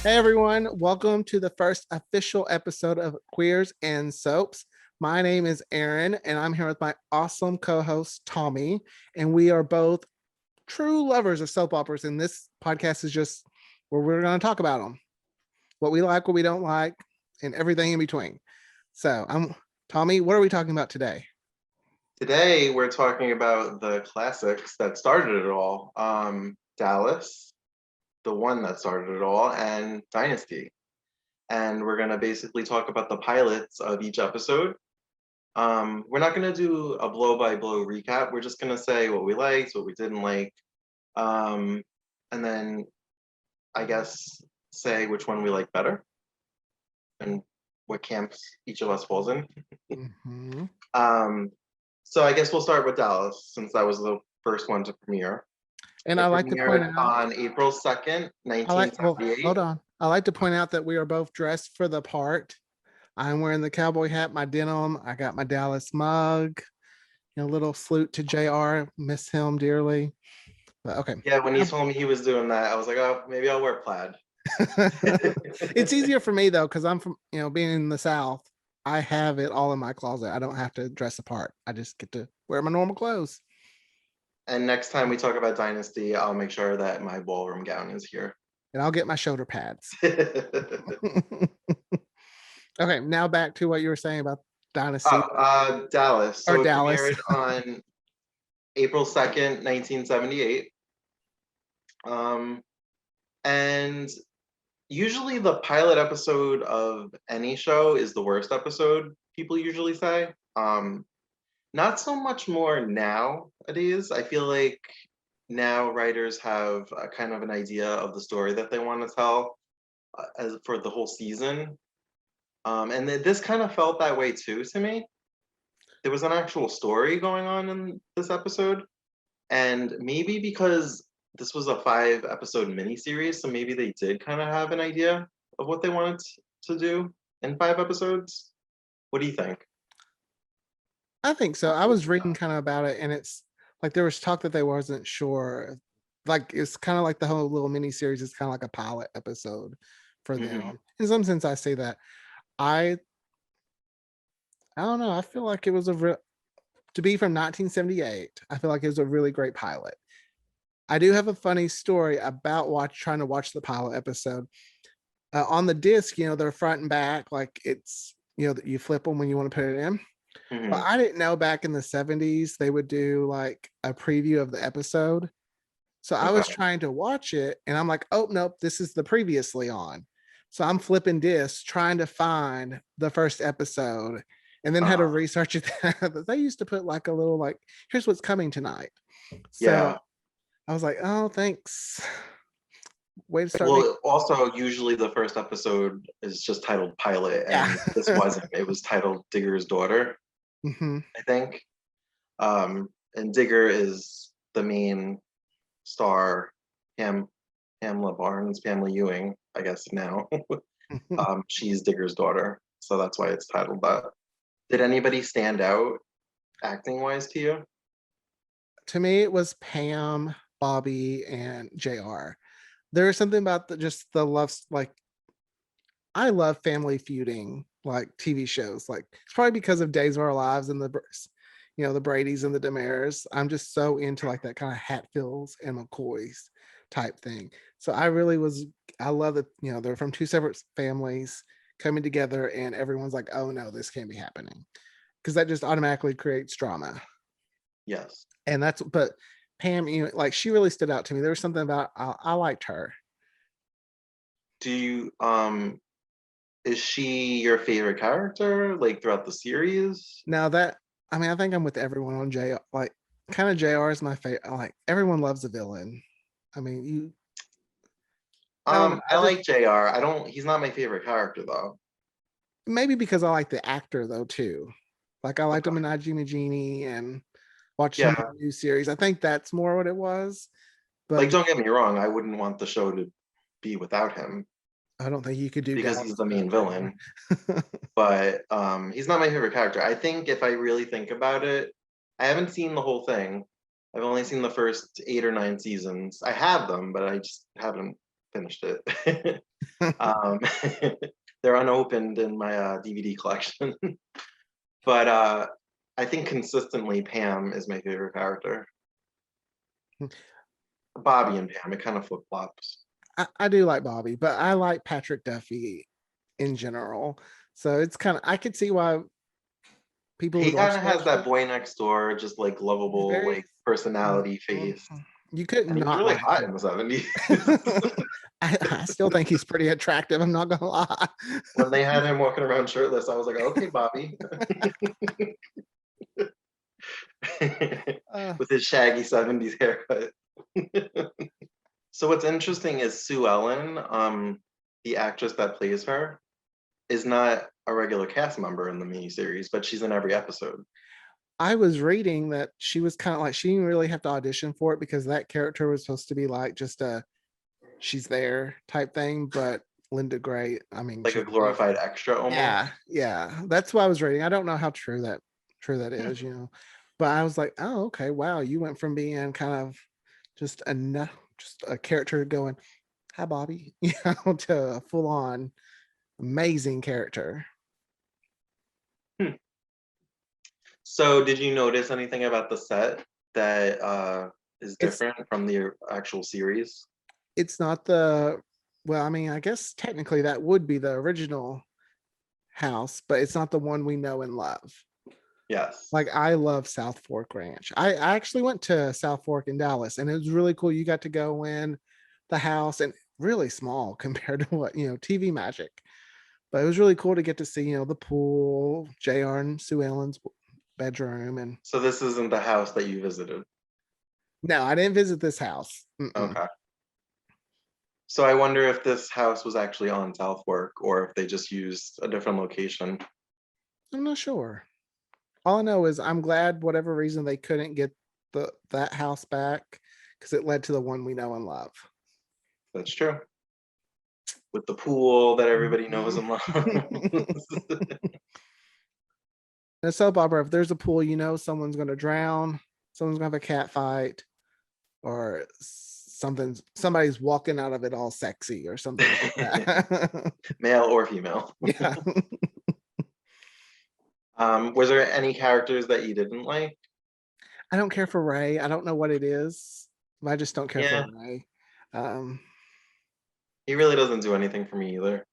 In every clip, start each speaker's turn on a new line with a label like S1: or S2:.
S1: Hey everyone, welcome to the first official episode of Queers and Soaps. My name is Aaron, and I'm here with my awesome co host, Tommy. And we are both true lovers of soap operas. And this podcast is just where we're going to talk about them, what we like, what we don't like, and everything in between. So, I'm Tommy. What are we talking about today?
S2: Today, we're talking about the classics that started it all. Dallas, the one that started it all, and Dynasty. And we're going to basically talk about the pilots of each episode. We're not going to do a blow-by-blow recap. We're just going to say what we liked, what we didn't like, and then I guess say which one we like better and what camps each of us falls in.
S1: Mm-hmm.
S2: So I guess we'll start with Dallas since that was the first one to premiere.
S1: And
S2: It
S1: I like to point
S2: premiered
S1: out,
S2: on April 2nd,
S1: well,
S2: 1978.
S1: hold on. I like to point out that we are both dressed for the part. I'm wearing the cowboy hat, my denim. I got my Dallas mug. Little salute to JR. Miss him dearly. But okay.
S2: Yeah, when he told me he was doing that, I was like, oh, maybe I'll wear plaid.
S1: It's easier for me though, because I'm from, being in the South, I have it all in my closet. I don't have to dress apart. I just get to wear my normal clothes.
S2: And next time we talk about Dynasty, I'll make sure that my ballroom gown is here.
S1: And I'll get my shoulder pads. Okay, now back to what you were saying about Dynasty.
S2: Dallas.
S1: Or
S2: So it
S1: Dallas.
S2: premiered on April 2nd, 1978. And usually the pilot episode of any show is the worst episode, people usually say. Not so much more nowadays. I feel like now writers have a kind of an idea of the story that they want to tell as for the whole season. And this kind of felt that way too to me. There was an actual story going on in this episode, and maybe because this was a 5 episode miniseries, so maybe they did kind of have an idea of what they wanted to do in 5 episodes. What do you think?
S1: I think so. I was reading kind of about it, and it's like there was talk that they wasn't sure. Like it's kind of like the whole little mini series is kind of like a pilot episode for them.
S2: Mm-hmm.
S1: In some sense, I say that. I I don't know. I feel like it was to be from 1978. I feel like it was a really great pilot. I do have a funny story about trying to watch the pilot episode. On the disc, they're front and back, like it's you flip them when you want to put it in. But
S2: Mm-hmm.
S1: I didn't know back in the 70s they would do like a preview of the episode. So I was
S2: Okay.
S1: trying to watch it and I'm like, oh nope, this is the previously on. So I'm flipping discs trying to find the first episode and then had to
S2: Uh,
S1: research it. They used to put like a little like, here's what's coming tonight. So
S2: yeah.
S1: I was like, oh thanks. Way to start making.
S2: Well, also usually the first episode is just titled pilot,
S1: Yeah.
S2: and this wasn't. It was titled Digger's Daughter,
S1: Mm-hmm.
S2: I think. And Digger is the main star, Pamela Barnes, Pamela Ewing, I guess now. She's Digger's daughter, so that's why it's titled that. Did anybody stand out acting wise to you?
S1: To me, it was Pam, Bobby, and JR. There is something about just the love, like I love family feuding, like TV shows. Like it's probably because of Days of Our Lives and the Brady's and the Demares. I'm just so into like that kind of Hatfields and McCoys type thing. So I love that, they're from two separate families coming together and everyone's like, oh no, this can't be happening. Because that just automatically creates drama.
S2: Yes.
S1: And but Pam, like she really stood out to me. There was something about I liked her.
S2: Do you is she your favorite character like throughout the series?
S1: Now that I think I'm with everyone on J. Like, kind of JR is my favorite. Like, everyone loves a villain. I mean, I don't know.
S2: I like JR. I don't he's not my favorite character though.
S1: Maybe because I like the actor though too. Like, I liked him
S2: Okay.
S1: in I, Genie Genie and watched him in
S2: Yeah.
S1: the new series. I think that's more what it was.
S2: Like
S1: But
S2: don't get me wrong, I wouldn't want the show to be without him
S1: I don't think you could do
S2: because
S1: Dallas
S2: he's the
S1: without
S2: main villain.
S1: JR.
S2: But he's not my favorite character. I think if I really think about it, I haven't seen the whole thing. I've only seen the first 8 or 9 seasons. I have them, but I just haven't finished it. um, they're unopened in my DVD collection. But I think consistently Pam is my favorite character. Bobby and Pam, it kind of flip flops.
S1: I do like Bobby, but I like Patrick Duffy in general. So it's kind of, I could see why people
S2: He
S1: would
S2: kind
S1: watch
S2: of
S1: that
S2: has that
S1: show.
S2: boy next door, just like
S1: He's
S2: lovable,
S1: very,
S2: like personality
S1: Mhm.
S2: face,
S1: You could
S2: and he was
S1: not
S2: really
S1: like
S2: hot
S1: him.
S2: in the 70s.
S1: I still think he's pretty attractive. I'm not gonna lie.
S2: When they had him walking around shirtless, I was like, okay, Bobby,
S1: Uh,
S2: with his shaggy 70s haircut. So what's interesting is Sue Ellen, the actress that plays her, is not a regular cast member in the miniseries, but she's in every episode.
S1: I was reading that she was kind of like she didn't really have to audition for it because that character was supposed to be like just a she's there type thing. But Linda Gray, I mean,
S2: Like a
S1: she's
S2: glorified
S1: amazing.
S2: extra almost.
S1: Yeah, yeah. That's what I was reading. I don't know how true that
S2: Hmm.
S1: is, But I was like, oh, okay, wow, you went from being kind of just just a character going, hi Bobby, to a full on amazing character.
S2: Hmm. So did you notice anything about the set that is
S1: It's
S2: different from the actual series?
S1: it's not the well, I mean, I guess technically that would be the original house, but it's not the one we know and love.
S2: Yes.
S1: Like I love South Fork Ranch. I actually went to South Fork in Dallas and it was really cool. You got to go in the house and really small compared to what, TV magic. But it was really cool to get to see, the pool, JR and Sue Ellen's bedroom. And
S2: So this isn't the house that you visited.
S1: no, I didn't visit this house. Mm-mm.
S2: Okay. So I wonder if this house was actually on South Fork or if they just used a different location.
S1: I'm not sure. All I know is I'm glad whatever reason they couldn't get that house back because it led to the one we know and love.
S2: That's true. With the pool that everybody knows
S1: Mhm.
S2: and loves.
S1: In a soap opera, if there's a pool, someone's going to drown, someone's going to have a cat fight, or somebody's walking out of it all sexy or something like that.
S2: Male or female.
S1: Yeah.
S2: Was there any characters that you didn't like?
S1: I don't care for Ray. I don't know what it is. I just don't care for
S2: Yeah,
S1: Ray. Um,
S2: he really doesn't do anything for me either.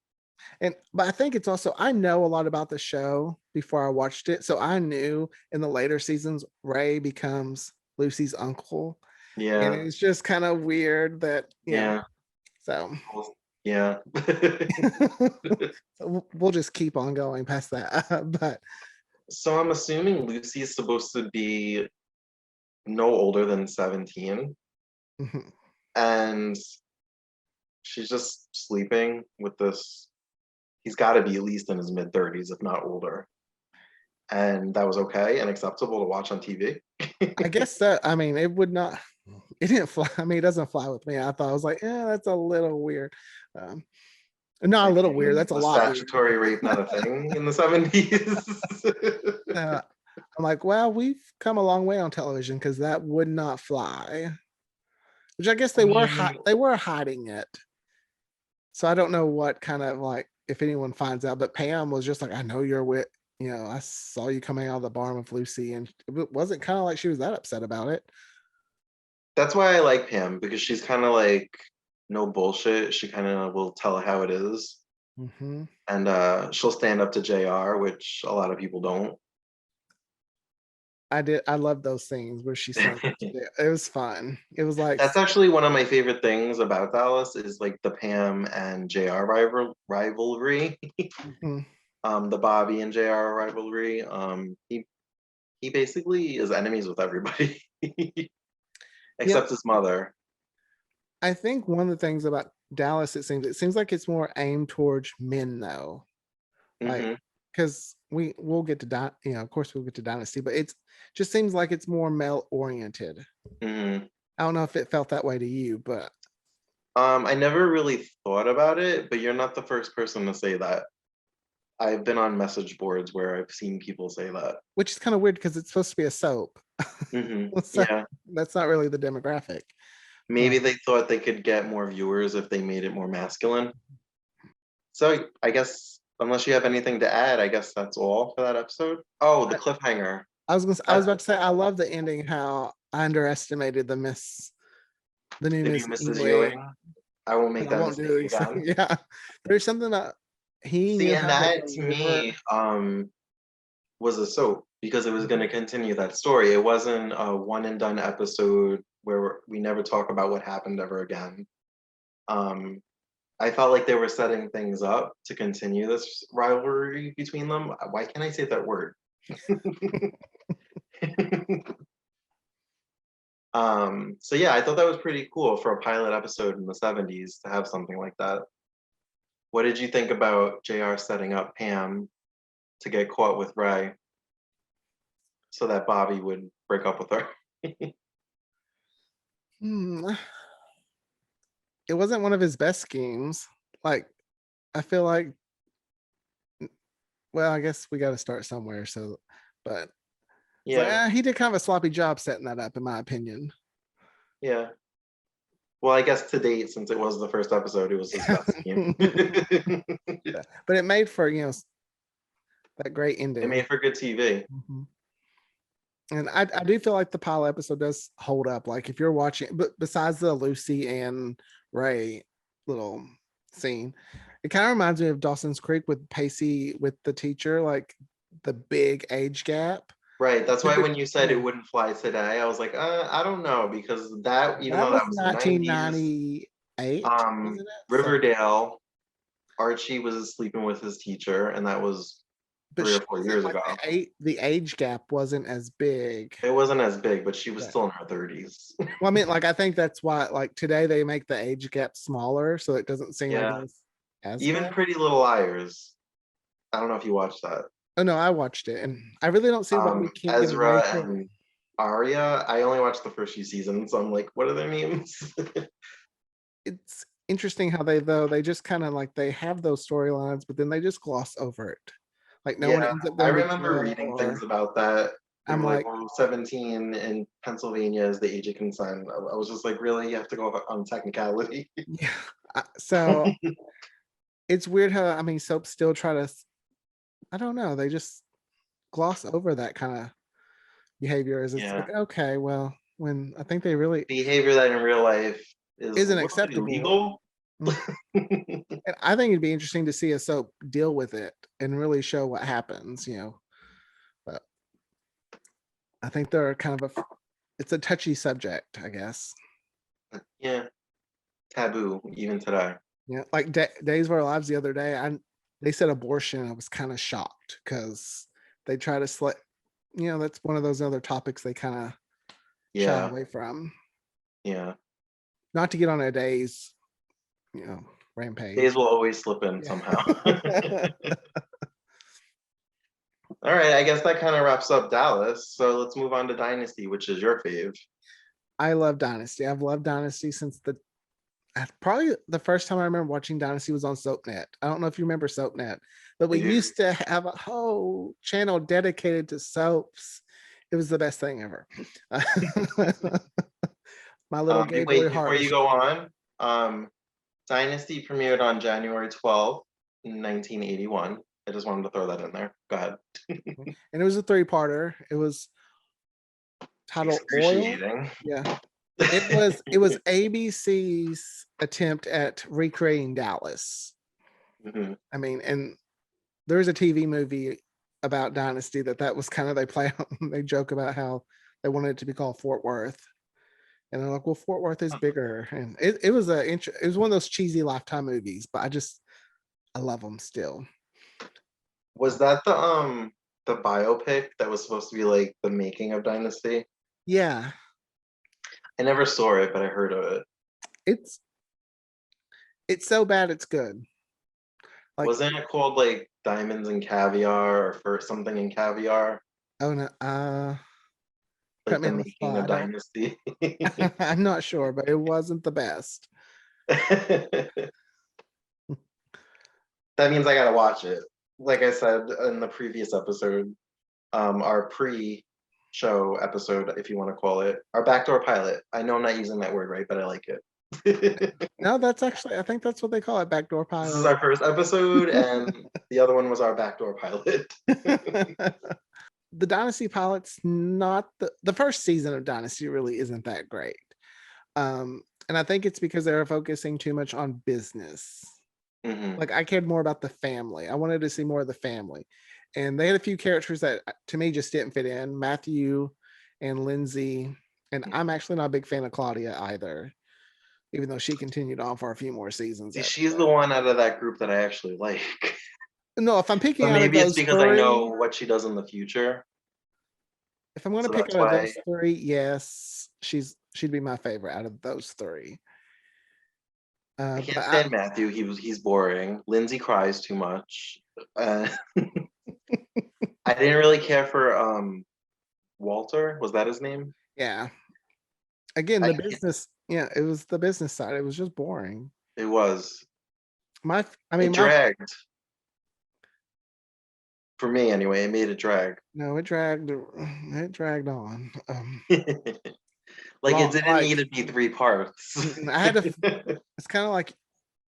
S1: but I think it's also I know a lot about the show before I watched it. So I knew in the later seasons Ray becomes Lucy's uncle. And
S2: Yeah,
S1: it's just kind of weird that,
S2: yeah,
S1: so
S2: well, yeah.
S1: so we'll just keep on going past that. But
S2: So I'm assuming Lucy is supposed to be no older than 17,
S1: mhm.
S2: and she's just sleeping with this. He's got to be at least in his mid 30s, if not older. And that was okay and acceptable to watch on TV.
S1: I guess that I mean it would not it didn't fly. I mean, it doesn't fly with me. I thought I was like, yeah, that's a little weird. Um, not a
S2: Like,
S1: little weird, that's a
S2: was
S1: lot weird.
S2: statutory rape not a thing in the 70s?
S1: Uh, I'm like, well, we've come a long way on television because that would not fly. Which I guess
S2: I mean,
S1: they were hiding it. So I don't know what kind of like if anyone finds out, but Pam was just like, I know you're with, I saw you coming out of the barn with Lucy, and it wasn't kind of like she was that upset about it.
S2: that's why I like Pam because she's kind of like no bullshit. She kind of will tell how it is,
S1: Hmm.
S2: and she'll stand up to JR, which a lot of people don't.
S1: I did. I love those scenes where she stands up to it. It was fun. It was like,
S2: That's actually one of my favorite things about Dallas is like the Pam and JR rivalry,
S1: mhm.
S2: the Bobby and JR rivalry. He basically is enemies with everybody
S1: Yep.
S2: except his mother.
S1: I think one of the things about Dallas, it seems like it's more aimed towards men though. Like,
S2: Hmm.
S1: because we'll get to of course we'll get to Dynasty, but it's just seems like it's more male oriented.
S2: Hmm.
S1: I don't know if it felt that way to you, but
S2: I never really thought about it, but you're not the first person to say that. I've been on message boards where I've seen people say that.
S1: which is kind of weird because it's supposed to be a soap. So
S2: Yeah.
S1: that's not really the demographic.
S2: Maybe they thought they could get more viewers if they made it more masculine. So I guess unless you have anything to add, I guess that's all for that episode. Oh, the
S1: I,
S2: cliffhanger.
S1: I was about to say I love the ending. How I underestimated the new
S2: The new
S1: Miss
S2: Mrs.
S1: Ewing,
S2: Ewing. I won't make
S1: and I
S2: that
S1: won't do
S2: mistake
S1: these things.
S2: again.
S1: Yeah, there's something that he
S2: See,
S1: knew
S2: and
S1: how to
S2: that to
S1: deliver.
S2: me was a soap because it was going to continue that story. It wasn't a one and done episode where we never talk about what happened ever again. Um, I felt like they were setting things up to continue this rivalry between them. Why can't I say that word? So yeah, I thought that was pretty cool for a pilot episode in the 70s to have something like that. What did you think about JR setting up Pam to get caught with Ray so that Bobby would break up with her?
S1: Hmm, it wasn't one of his best schemes. Like I feel like, well, I guess we got to start somewhere. So, but it's like
S2: Yeah,
S1: he did kind of a sloppy job setting that up, in my opinion.
S2: yeah. Well, I guess to date, since it was the first episode, it was his best scheme. It
S1: But it made for that great
S2: made
S1: ending.
S2: for good TV.
S1: Mhm. And I do feel like the pilot episode does hold up. Like if you're watching, but besides the Lucy and Ray little scene, it kind of reminds me of Dawson's Creek with Pacey with the teacher, like the big age gap.
S2: Right. That's why when you said it
S1: Yeah,
S2: wouldn't fly today, I was like, I don't know, because that, even
S1: that
S2: though
S1: was
S2: that was the 90s,
S1: 1998, wasn't it? So,
S2: Riverdale, Archie was sleeping with his teacher, and that was
S1: but
S2: 3 or 4 years
S1: like
S2: ago.
S1: the age gap wasn't as big.
S2: It wasn't as big, but she was
S1: Yeah.
S2: still in her 30s.
S1: Well, I mean, like I think that's why like today they make the age gap smaller, so it doesn't seem like
S2: Yeah.
S1: it's as
S2: Even
S1: bad.
S2: Pretty Little Liars. I don't know if you watched that.
S1: Oh no, I watched it, and I really don't see why we can't get away
S2: Ezra
S1: from.
S2: and Arya. I only watched the first few seasons, so I'm like, what are their names?
S1: It's interesting how they just kind of like they have those storylines, but then they just gloss over it. Like no one
S2: Yeah,
S1: ends up
S2: I
S1: going to
S2: remember
S1: jail,
S2: reading things
S1: or
S2: about that. They
S1: I'm
S2: were like,
S1: like,
S2: oh, 17 in Pennsylvania is the age of consent. I was just like, really? You have to go on technicality?
S1: yeah. So it's weird how I mean soaps still try to. I don't know. They just gloss over that kind of behavior. As it's
S2: Yeah.
S1: like okay, well, when I think they really
S2: Behavior that in real life is
S1: isn't
S2: what is it,
S1: acceptable.
S2: illegal?
S1: Mm. And I think it'd be interesting to see a soap deal with it and really show what happens. But I think they're kind of it's a touchy subject, I guess.
S2: Yeah, taboo even today.
S1: Yeah, like Days of Our Lives the other day, they said abortion. I was kind of shocked because they try to select. That's one of those other topics they kind of shy
S2: Yeah,
S1: away from.
S2: yeah.
S1: Not to get on a Days,
S2: Days
S1: rampage.
S2: will always slip in
S1: Yeah.
S2: somehow. All right, I guess that kind of wraps up Dallas. So let's move on to Dynasty, which is your fave.
S1: I love Dynasty. I've loved Dynasty since probably the first time I remember watching Dynasty was on SoapNet. I don't know if you remember SoapNet, but
S2: I
S1: we
S2: do.
S1: used to have a whole channel dedicated to soaps. It was the best thing ever. My little gay boy
S2: Wait,
S1: heart
S2: before you
S1: was.
S2: go on, Dynasty premiered on January 12th, 1981. I just wanted to throw that in there. Go ahead.
S1: And it was a three-parter. It was titled Oil.
S2: Excruciating.
S1: Yeah. It was ABC's attempt at recreating Dallas.
S2: Mhm.
S1: I mean, and there's a TV movie about Dynasty that was kind of they play they joke about how they wanted it to be called Fort Worth. And they're like, well, Fort Worth is bigger. And it was it was one of those cheesy Lifetime movies, but I love them still.
S2: Was that the biopic that was supposed to be like the making of Dynasty?
S1: Yeah.
S2: I never saw it, but I heard of it.
S1: It's it's so bad it's good. Like,
S2: Wasn't it called like Diamonds and Caviar or for something in Caviar?
S1: oh no, put
S2: Like
S1: me
S2: the
S1: on the
S2: making
S1: spot.
S2: of
S1: I don't
S2: Dynasty.
S1: I'm not sure, but it wasn't the best.
S2: That means I gotta watch it. Like I said in the previous episode, our pre show episode, if you want to call it, our backdoor pilot. I know I'm not using that word right, but I like it.
S1: No, that's actually, I think that's what they call it, backdoor
S2: This is
S1: pilot.
S2: our first episode, and the other one was our backdoor pilot.
S1: The Dynasty pilot's not the first season of Dynasty really isn't that great. And I think it's because they were focusing too much on business.
S2: Mhm.
S1: Like I cared more about the family. I wanted to see more of the family. And they had a few characters that to me just didn't fit in. Matthew and Lindsay. And I'm actually not a big fan of Claudia either, even though she continued on for a few more seasons
S2: See,
S1: after
S2: she's the
S1: that.
S2: one out of that group that I actually like.
S1: No, if I'm picking
S2: But
S1: out of
S2: maybe it's
S1: those
S2: because I know
S1: three,
S2: what she does in the future.
S1: if I'm going to
S2: So
S1: pick
S2: that's
S1: out of
S2: why
S1: those three, yes, she'd be my favorite out of those three.
S2: I
S1: But
S2: can't stand Matthew. He's boring. Lindsay cries too much. Uh, I didn't really care for Walter. Was that his name?
S1: yeah, again,
S2: I
S1: the
S2: can't,
S1: business, yeah, it was the business side. It was just boring.
S2: it was.
S1: I mean,
S2: It dragged for me anyway. It made it drag.
S1: no, it dragged on.
S2: Like it
S1: Long,
S2: didn't need to be 3 parts.
S1: I had to, it's kind of like,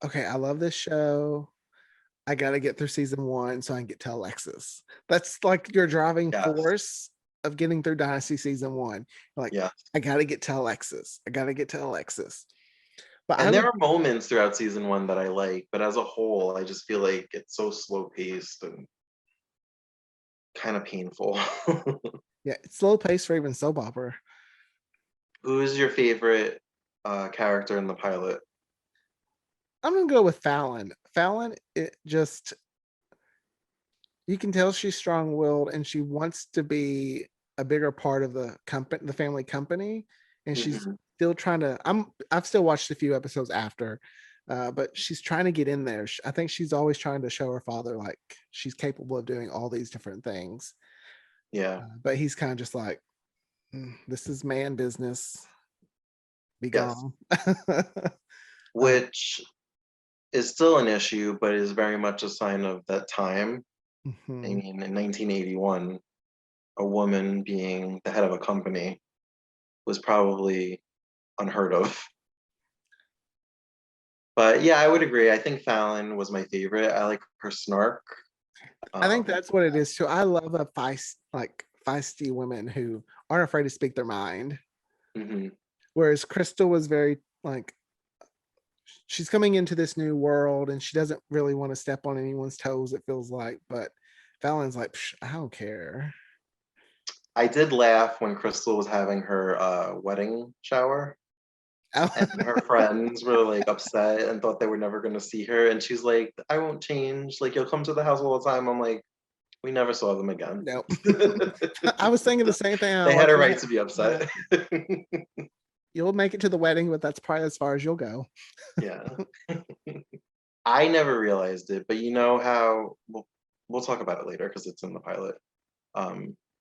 S1: okay, I love this show. I got to get through season one so I can get to Alexis. That's like your driving
S2: Yes.
S1: force of getting through Dynasty season one. Like,
S2: Yeah.
S1: I got to get to Alexis. I got to get to Alexis. But I
S2: And there
S1: would,
S2: are moments throughout season one that I like, but as a whole, I just feel like it's so slow paced and kind of painful.
S1: yeah, it's slow pace for even soap opera.
S2: Who is your favorite character in the pilot?
S1: I'm gonna go with Fallon. Fallon, it just you can tell she's strong-willed and she wants to be a bigger part of the company, the family company, and she's
S2: Mhm.
S1: still trying to. I've still watched a few episodes after, but she's trying to get in there. I think she's always trying to show her father like she's capable of doing all these different things.
S2: Yeah.
S1: But he's kind of just like, this is man business. Be
S2: Yes.
S1: gone. uh,
S2: Which is still an issue, but is very much a sign of that time. I
S1: mhm.
S2: mean, in 1981, a woman being the head of a company was probably unheard of. But yeah, I would agree. I think Fallon was my favorite. I like her snark.
S1: I think
S2: Um,
S1: that's what it is too. I love a feisty women who aren't afraid to speak their mind.
S2: mhm.
S1: Whereas Crystal was very like she's coming into this new world and she doesn't really want to step on anyone's toes, it feels like. But Fallon's like, I don't care.
S2: I did laugh when Crystal was having her wedding shower, and her friends were like upset and thought they were never going to see her. And she's like, "I won't change. Like, you'll come to the house all the time." I'm like, we never saw them again.
S1: No. I was thinking the same thing. I
S2: They had a
S1: watched
S2: right
S1: that.
S2: to be upset.
S1: You'll make it to the wedding, but that's probably as far as you'll go.
S2: Yeah. I never realized it, but you know how we'll talk about it later because it's in the pilot.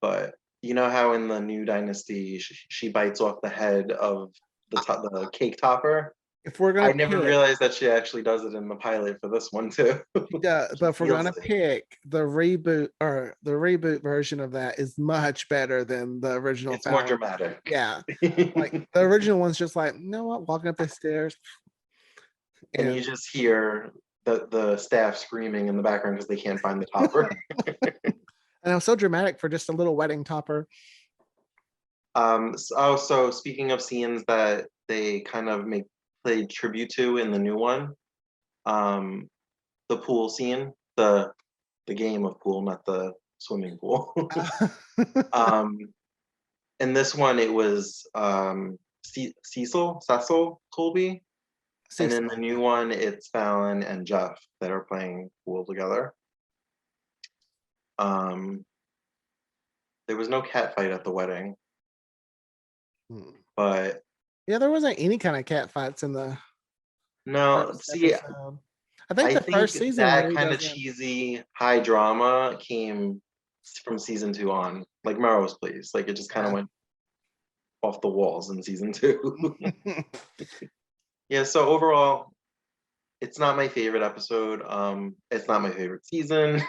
S2: But you know how in the new dynasty she bites off the head of the cake topper.
S1: If we're gonna
S2: I never
S1: pick,
S2: realized that she actually does it in the pilot for this one too.
S1: yeah,
S2: She
S1: but if we're
S2: feels
S1: gonna
S2: it.
S1: pick the reboot version of that is much better than the original
S2: It's more
S1: Fallon.
S2: dramatic.
S1: Yeah, like the original one's just like, you know what, walking up the stairs,
S2: And you
S1: and
S2: just hear the staff screaming in the background because they can't find the topper.
S1: and it was so dramatic for just a little wedding topper.
S2: So speaking of scenes that they kind of make played tribute to in the new one, um, the pool scene, the game of pool, not the swimming pool. um, in this one, it was Cecil Colby, and in the
S1: Cecil.
S2: new one, it's Fallon and Jeff that are playing pool together. Um, there was no cat fight at the wedding, but
S1: Yeah, there wasn't any kind of cat fights in the
S2: no,
S1: first
S2: see,
S1: episode. I think
S2: I
S1: the
S2: think
S1: first season
S2: that
S1: really
S2: kind of
S1: doesn't.
S2: cheesy high drama came from season two on, like Melrose Place. Like it just kind of
S1: Yeah.
S2: went off the walls in season two. Yeah, so overall, it's not my favorite episode. It's not my favorite season.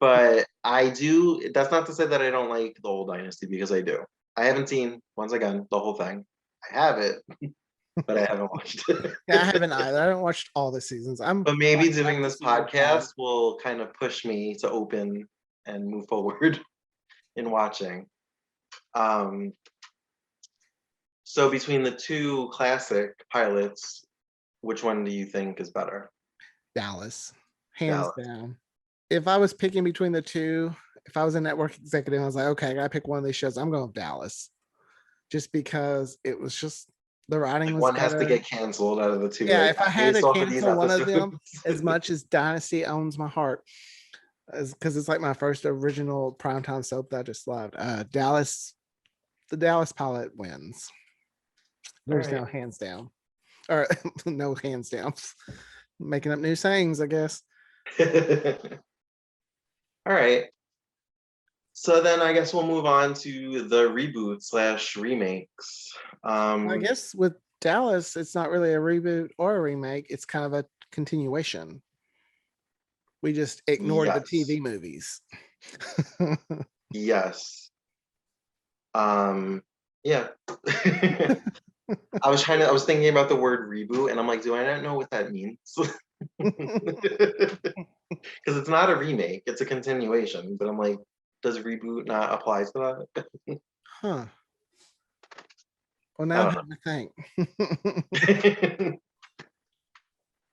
S2: But I do. That's not to say that I don't like the old Dynasty because I do. I haven't seen once again the whole thing. I have it, but I haven't watched
S1: Yeah, I
S2: it.
S1: haven't either. I haven't watched all the seasons. I'm
S2: But maybe
S1: like back
S2: doing
S1: to
S2: this
S1: season 5.
S2: podcast will kind of push me to open and move forward in watching. Um, so between the two classic pilots, which one do you think is better?
S1: Dallas, hands
S2: Dallas.
S1: down. If I was picking between the two, if I was a network executive, I was like, okay, I gotta pick one of these shows. I'm going with Dallas, just because it was just the writing
S2: Like
S1: was
S2: one has to
S1: better.
S2: get canceled out of the two,
S1: Yeah,
S2: like
S1: if I had to
S2: based off of these
S1: cancel one of
S2: episodes.
S1: them, as much as Dynasty owns my heart, because it's like my first original primetime soap that I just loved. Dallas, the Dallas pilot wins.
S2: All
S1: There's
S2: right.
S1: no hands down, or no hands down. Making up new sayings, I guess.
S2: All right. So then I guess we'll move on to the reboot slash remakes.
S1: I
S2: Um,
S1: guess with Dallas, it's not really a reboot or a remake. It's kind of a continuation. We just ignored the
S2: yes.
S1: TV movies.
S2: Yes. Yeah. I was thinking about the word reboot and I'm like, do I not know what that means? Because it's not a remake, it's a continuation. But I'm like, does reboot not apply to
S1: Huh. Well, now I
S2: that?
S1: have to think.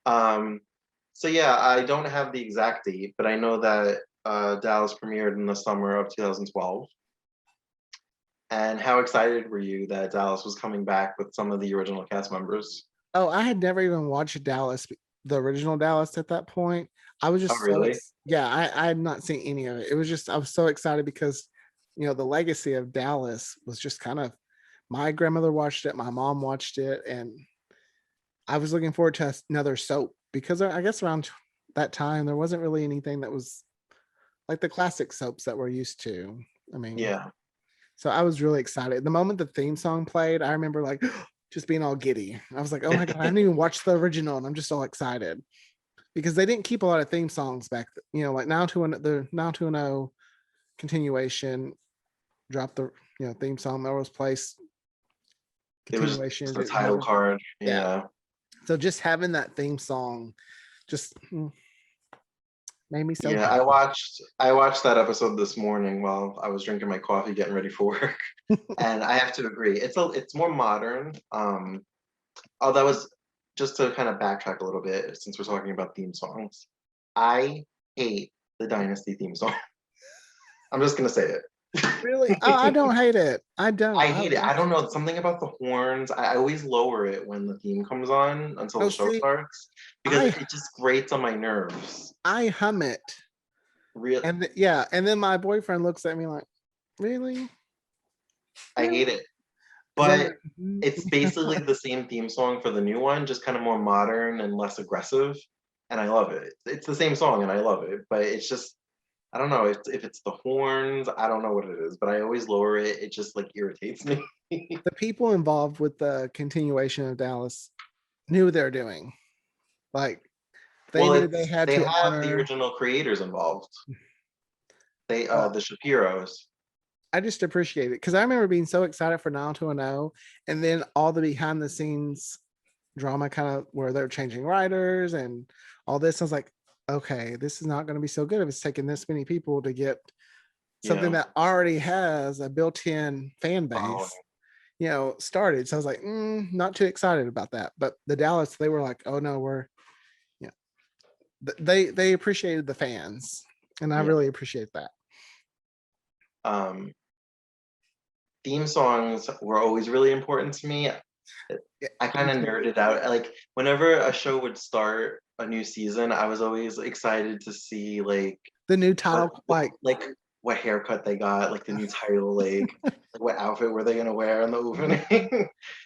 S2: I don't know. So yeah, I don't have the exact date, but I know that Dallas premiered in the summer of 2012. And how excited were you that Dallas was coming back with some of the original cast members?
S1: Oh, I had never even watched Dallas, the original Dallas at that point. I was
S2: Oh,
S1: just so
S2: really?
S1: yeah, I had not seen any of it. It was just I was so excited because the legacy of Dallas was just kind of my grandmother watched it, my mom watched it, and I was looking forward to another soap because I guess around that time there wasn't really anything that was like the classic soaps that we're used to. I mean,
S2: Yeah.
S1: so I was really excited. The moment the theme song played, I remember like just being all giddy. I was like, oh my God, I haven't even watched the original and I'm just so excited because they didn't keep a lot of theme songs back, like now to an O continuation, drop the, theme song, Melrose Place
S2: It was
S1: continuation.
S2: just the title card.
S1: Yeah.
S2: Yeah.
S1: So just having that theme song just made me so
S2: Yeah,
S1: happy.
S2: I watched that episode this morning while I was drinking my coffee, getting ready for work. And I have to agree, it's more modern. Oh, that was just to kind of backtrack a little bit since we're talking about theme songs. I hate the Dynasty theme song. I'm just gonna say
S1: Really? Oh, I
S2: it.
S1: don't hate it. I
S2: I
S1: don't. I
S2: hate it.
S1: love
S2: I don't know, something about the horns. I always lower it when the theme comes on until
S1: Oh,
S2: the show
S1: see,
S2: starts because
S1: I
S2: it just grates on my nerves.
S1: I hum it.
S2: Real,
S1: And yeah, and then my boyfriend looks at me like, really?
S2: I
S1: Really?
S2: hate it.
S1: Because I'm
S2: But
S1: like, "Mhm."
S2: it's basically the same theme song for the new one, just kind of more modern and less aggressive. And I love it. It's the same song and I love it. But it's just, I don't know if it's the horns, I don't know what it is, but I always lower it. It just like irritates me.
S1: The people involved with the continuation of Dallas knew what they're doing. Like they
S2: Well,
S1: knew they had
S2: they
S1: to
S2: have the
S1: honor.
S2: original creators involved. They
S1: Oh,
S2: the Shapiros.
S1: I just appreciate it because I remember being so excited for 90210 and then all the behind the scenes drama kind of where they're changing writers and all this. I was like, okay, this is not going to be so good if it's taking this many people to get something
S2: Yeah.
S1: that already has a built-in fan
S2: Following.
S1: base, started. So I was like, not too excited about that. But the Dallas, they were like, oh no, you they appreciated the fans, and I
S2: Yeah.
S1: really appreciate that.
S2: Um, theme songs were always really important to me.
S1: Yeah,
S2: I kind
S1: me
S2: of
S1: too.
S2: nerded out. Like whenever a show would start a new season, I was always excited to see
S1: The new
S2: what
S1: title, like
S2: like what haircut they got, like the new title, like what outfit were they gonna wear in the opening.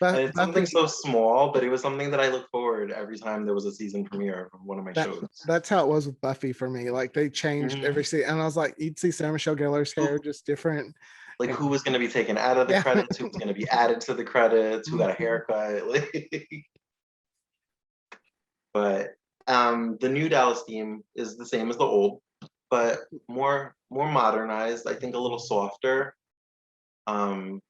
S2: And it's something
S1: Buffy.
S2: so small, but it was something that I look forward every time there was a season premiere of one of my
S1: That
S2: shows.
S1: that's how it was with Buffy for me. Like they changed
S2: Mhm.
S1: every season, and I was like, you'd see Sarah Michelle Gellar's
S2: Who,
S1: hair just different.
S2: like
S1: And
S2: who was gonna be taken out of the
S1: yeah.
S2: credits, who was gonna be added to the credits, who got a
S1: Mhm.
S2: haircut. But the new Dallas theme is the same as the old. but more modernized. I think a little softer. Um,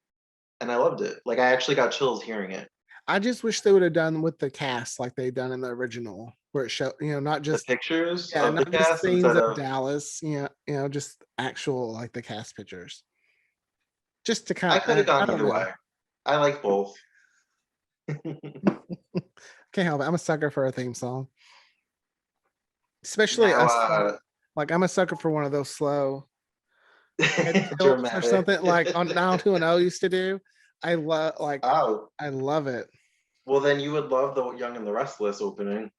S2: and I loved it. Like I actually got chills hearing it.
S1: I just wish they would have done with the cast like they done in the original, where it showed, not
S2: The
S1: just
S2: pictures
S1: yeah,
S2: of the
S1: not just
S2: cast
S1: scenes
S2: instead
S1: of
S2: of
S1: Dallas, just actual like the cast pictures. Just to
S2: I
S1: kind
S2: could have
S1: I
S2: gone
S1: don't
S2: either
S1: know.
S2: way. I like both.
S1: Can't help it. I'm a sucker for a theme song. Especially
S2: Now,
S1: a slow, like I'm a sucker for one of those slow head tilts or
S2: dramatic.
S1: something like on 90210 used to do. I love like
S2: Oh,
S1: I love it.
S2: well, then you would love the Young and the Restless opening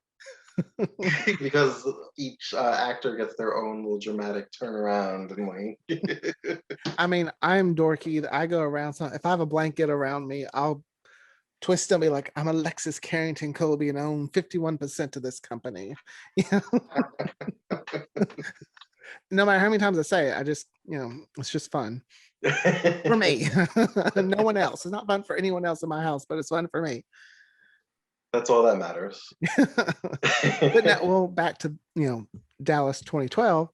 S2: because each actor gets their own little dramatic turnaround and like.
S1: I mean, I'm dorky. I go around some if I have a blanket around me, I'll twist and be like, I'm Alexis Carrington Colby and I own 51% of this company. Yeah. No matter how many times I say it, I just, it's just fun for me. No one else. It's not fun for anyone else in my house, but it's fun for me.
S2: That's all that matters.
S1: But now, well, back to Dallas 2012.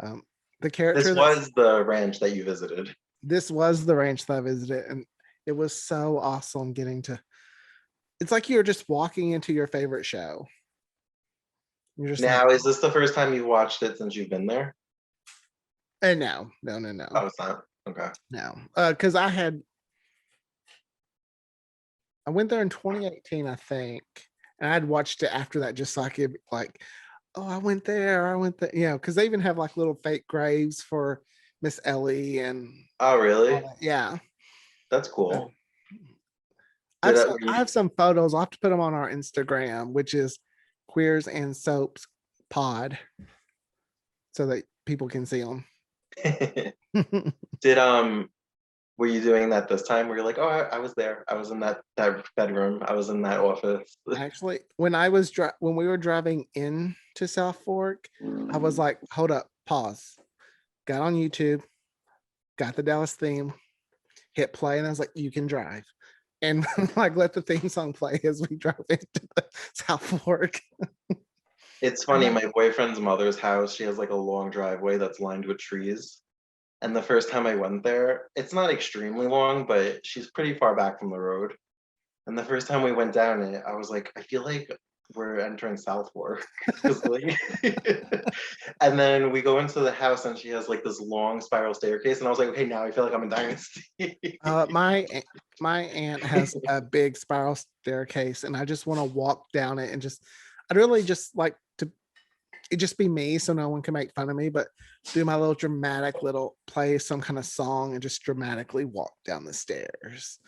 S1: The
S2: This
S1: character
S2: was the ranch that you visited.
S1: this was the ranch that I visited, and it was so awesome getting to. It's like you're just walking into your favorite show. You're just like,
S2: Now, is this the first time you've watched it since you've been there?
S1: and no,
S2: Oh, it's not. Okay.
S1: no, because I went there in 2018, I think, and I'd watched it after that just so I could like, oh, I went there, because they even have like little fake graves for Miss Ellie and
S2: Oh,
S1: all
S2: really?
S1: that. Yeah.
S2: That's
S1: So
S2: cool.
S1: I've
S2: Did it?
S1: some, I have some photos. I'll have to put them on our Instagram, which is Queers and Soaps Pod, so that people can see them.
S2: Did were you doing that this time? Where you're like, oh, I was there. I was in that bedroom. I was in that office.
S1: Actually, when we were driving in to South Fork, I was like, hold up, pause. Got on YouTube, got the Dallas theme, hit play, and I was like, you can drive. And like let the theme song play as we drove into the South Fork.
S2: It's
S1: I
S2: funny.
S1: know.
S2: My boyfriend's mother's house. She has like a long driveway that's lined with trees. And the first time I went there, it's not extremely long, but she's pretty far back from the road. And the first time we went down it, I was like, I feel like we're entering South Fork. 'Cause, like, and then we go into the house and she has like this long spiral staircase. And I was like, okay, now I feel like I'm in Dynasty.
S1: My aunt has a big spiral staircase, and I just want to walk down it and I'd really just like to it just be me, so no one can make fun of me, but do my little dramatic little play some kind of song and just dramatically walk down the stairs.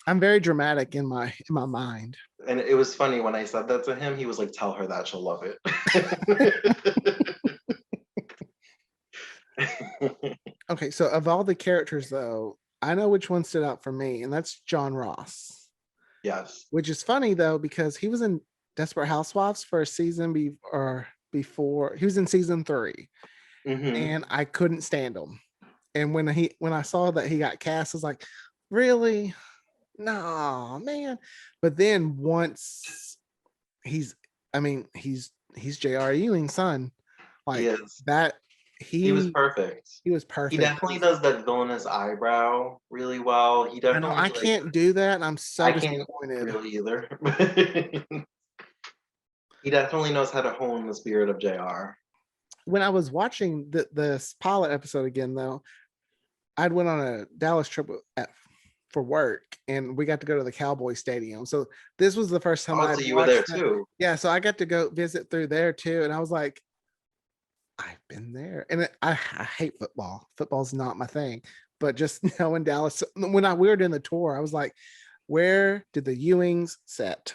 S1: I'm very dramatic in my mind.
S2: And it was funny when I said that to him, he was like, tell her that she'll love it.
S1: Okay, so of all the characters though, I know which one stood out for me, and that's John Ross.
S2: Yes.
S1: Which is funny though, because he was in Desperate Housewives for a season before he was in season 3,
S2: Hmm.
S1: and I couldn't stand him. And when I saw that he got cast, I was like, really? No, man. But then once he's I mean, he's J.R. Ewing's son.
S2: He
S1: Like
S2: is.
S1: that
S2: He was
S1: he
S2: perfect.
S1: he was
S2: He
S1: perfect.
S2: definitely does that villainous eyebrow really well. He
S1: I know I
S2: definitely like
S1: can't do that. And I'm so
S2: I can't
S1: disappointed.
S2: really either. He definitely knows how to hone the spirit of JR.
S1: When I was watching this pilot episode again, though, I'd went on a Dallas trip for work, and we got to go to the Cowboy Stadium. So this was the first time
S2: Oh,
S1: I'd
S2: so you were there
S1: watched that.
S2: too.
S1: Yeah, so I got to go visit through there too, and I was like, I've been there, and I hate football. Football's not my thing, but just knowing Dallas, when we were doing the tour, I was like, where did the Ewings set?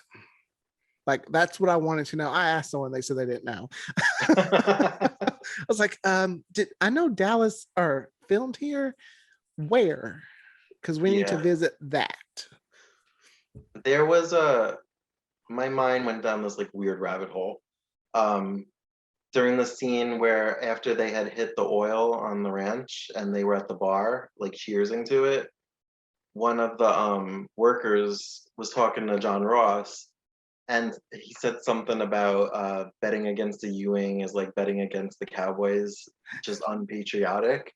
S1: Like that's what I wanted to know. I asked someone, they said they didn't know. I was like, did I know Dallas are filmed here? Where? Because we need to
S2: Yeah.
S1: visit that.
S2: There was a My mind went down this like weird rabbit hole. Um During the scene where after they had hit the oil on the ranch and they were at the bar, like cheersing to it, one of the workers was talking to John Ross and he said something about betting against the Ewing is like betting against the Cowboys, just unpatriotic.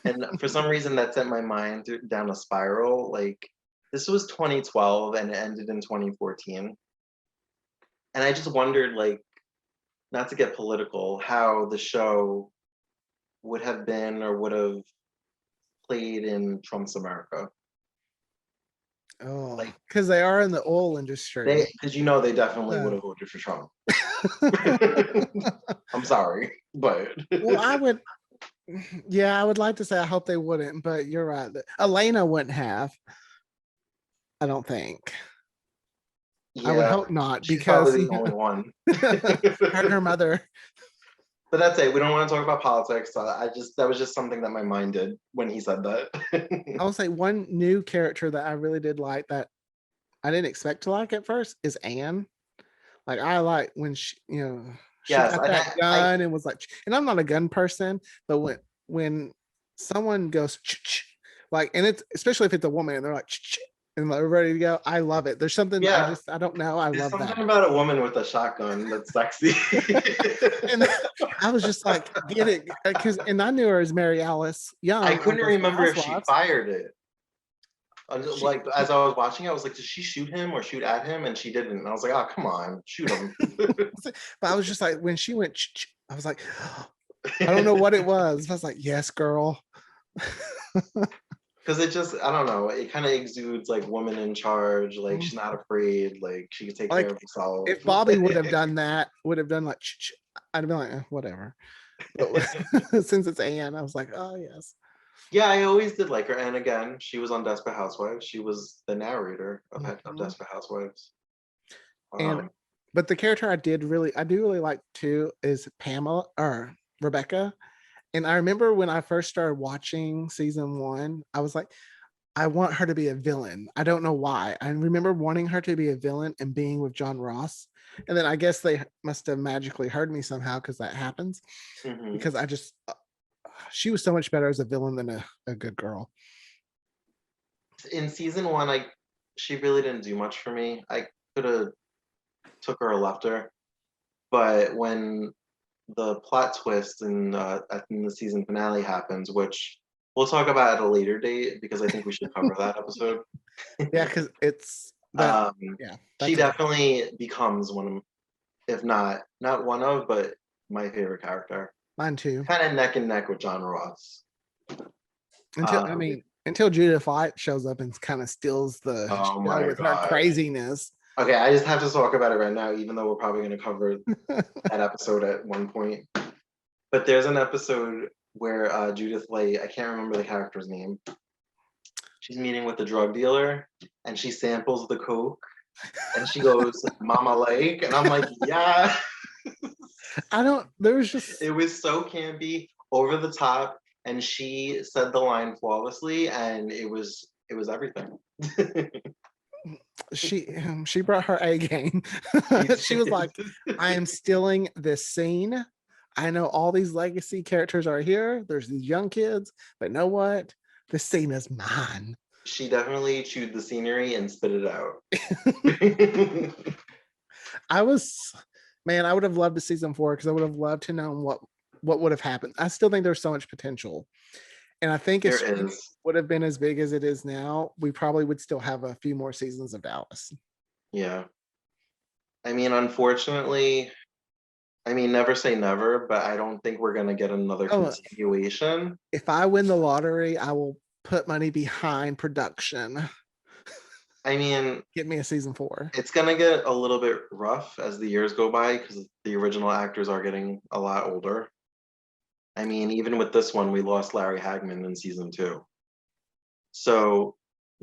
S2: And for some reason, that sent my mind down a spiral. Like, this was 2012 and it ended in 2014. And I just wondered, like, not to get political, how the show would have been or would have played in Trump's America.
S1: Oh,
S2: Like,
S1: because they are in the oil industry.
S2: because they definitely would
S1: Yeah.
S2: have voted for Trump. I'm sorry, but
S1: Well, I would, yeah, I would like to say I hope they wouldn't, but you're right. Elena wouldn't have. I don't think. I would
S2: yeah,
S1: hope not
S2: she's
S1: because
S2: probably the only one.
S1: her mother.
S2: But that's it. We don't want to talk about politics. So that was just something that my mind did when he said that.
S1: I will say one new character that I really did like that I didn't expect to like at first is Anne. Like I like when she
S2: Yes,
S1: got that gun and was like, and I'm not a gun person, but when someone goes like, and it's especially if it's a woman and they're like and they're ready to go, I love it. There's something
S2: yeah.
S1: I don't know. I
S2: There's
S1: love
S2: something
S1: that.
S2: about a woman with a shotgun that's sexy.
S1: And I was just like, get it, because and I knew her as Mary Alice Young.
S2: I
S1: on
S2: couldn't
S1: Desperate
S2: remember if she
S1: Housewives.
S2: fired it.
S1: She,
S2: Like as I was watching, I was like, did she shoot him or shoot at him? And she didn't. And I was like, oh, come on, shoot him.
S1: but I was just like, when she went, I was like, I don't know what it was. I was like, yes, girl.
S2: Because it just, I don't know, it kind of exudes like woman in charge, like she's not afraid, like she can take care
S1: Like
S2: of herself.
S1: if Bobby would have done that, would have done like, I'd be like, whatever. But since it's Anne, I was like, oh yes.
S2: Yeah, I always did like her. And again, she was on Desperate Housewives. She was the narrator of Desperate Housewives.
S1: And but the character I do really like too is Pamela or Rebecca. And I remember when I first started watching season 1, I was like, I want her to be a villain. I don't know why. I remember wanting her to be a villain and being with John Ross. And then I guess they must have magically heard me somehow because that happens. Because I just, she was so much better as a villain than a good girl.
S2: In season 1, she really didn't do much for me. I could have took her or left her. But when the plot twist in the season finale happens, which we'll talk about at a later date because I think we should cover that episode.
S1: Yeah, because it's
S2: she definitely becomes one of, if not one of, but my favorite character.
S1: Mine too.
S2: Kind of neck and neck with John Ross.
S1: Until Judith Light shows up and kind of steals the show with her craziness.
S2: Okay, I just have to talk about it right now, even though we're probably going to cover that episode at one point. But there's an episode where Judith Light, I can't remember the character's name. She's meeting with the drug dealer and she samples the coke and she goes, Mama Lake. And I'm like, yeah. It was so campy, over the top, and she said the line flawlessly, and it was everything.
S1: She brought her A game. She was like, I am stealing this scene. I know all these legacy characters are here. There's these young kids, but know what? This scene is mine.
S2: She definitely chewed the scenery and spit it out.
S1: I would have loved a season 4 because I would have loved to know what would have happened. I still think there's so much potential. And I think if it would have been as big as it is now, we probably would still have a few more seasons of Dallas.
S2: Yeah. I mean, unfortunately, never say never, but I don't think we're going to get another continuation.
S1: If I win the lottery, I will put money behind production. Get me a season 4.
S2: It's going to get a little bit rough as the years go by because the original actors are getting a lot older. Even with this one, we lost Larry Hagman in season 2. So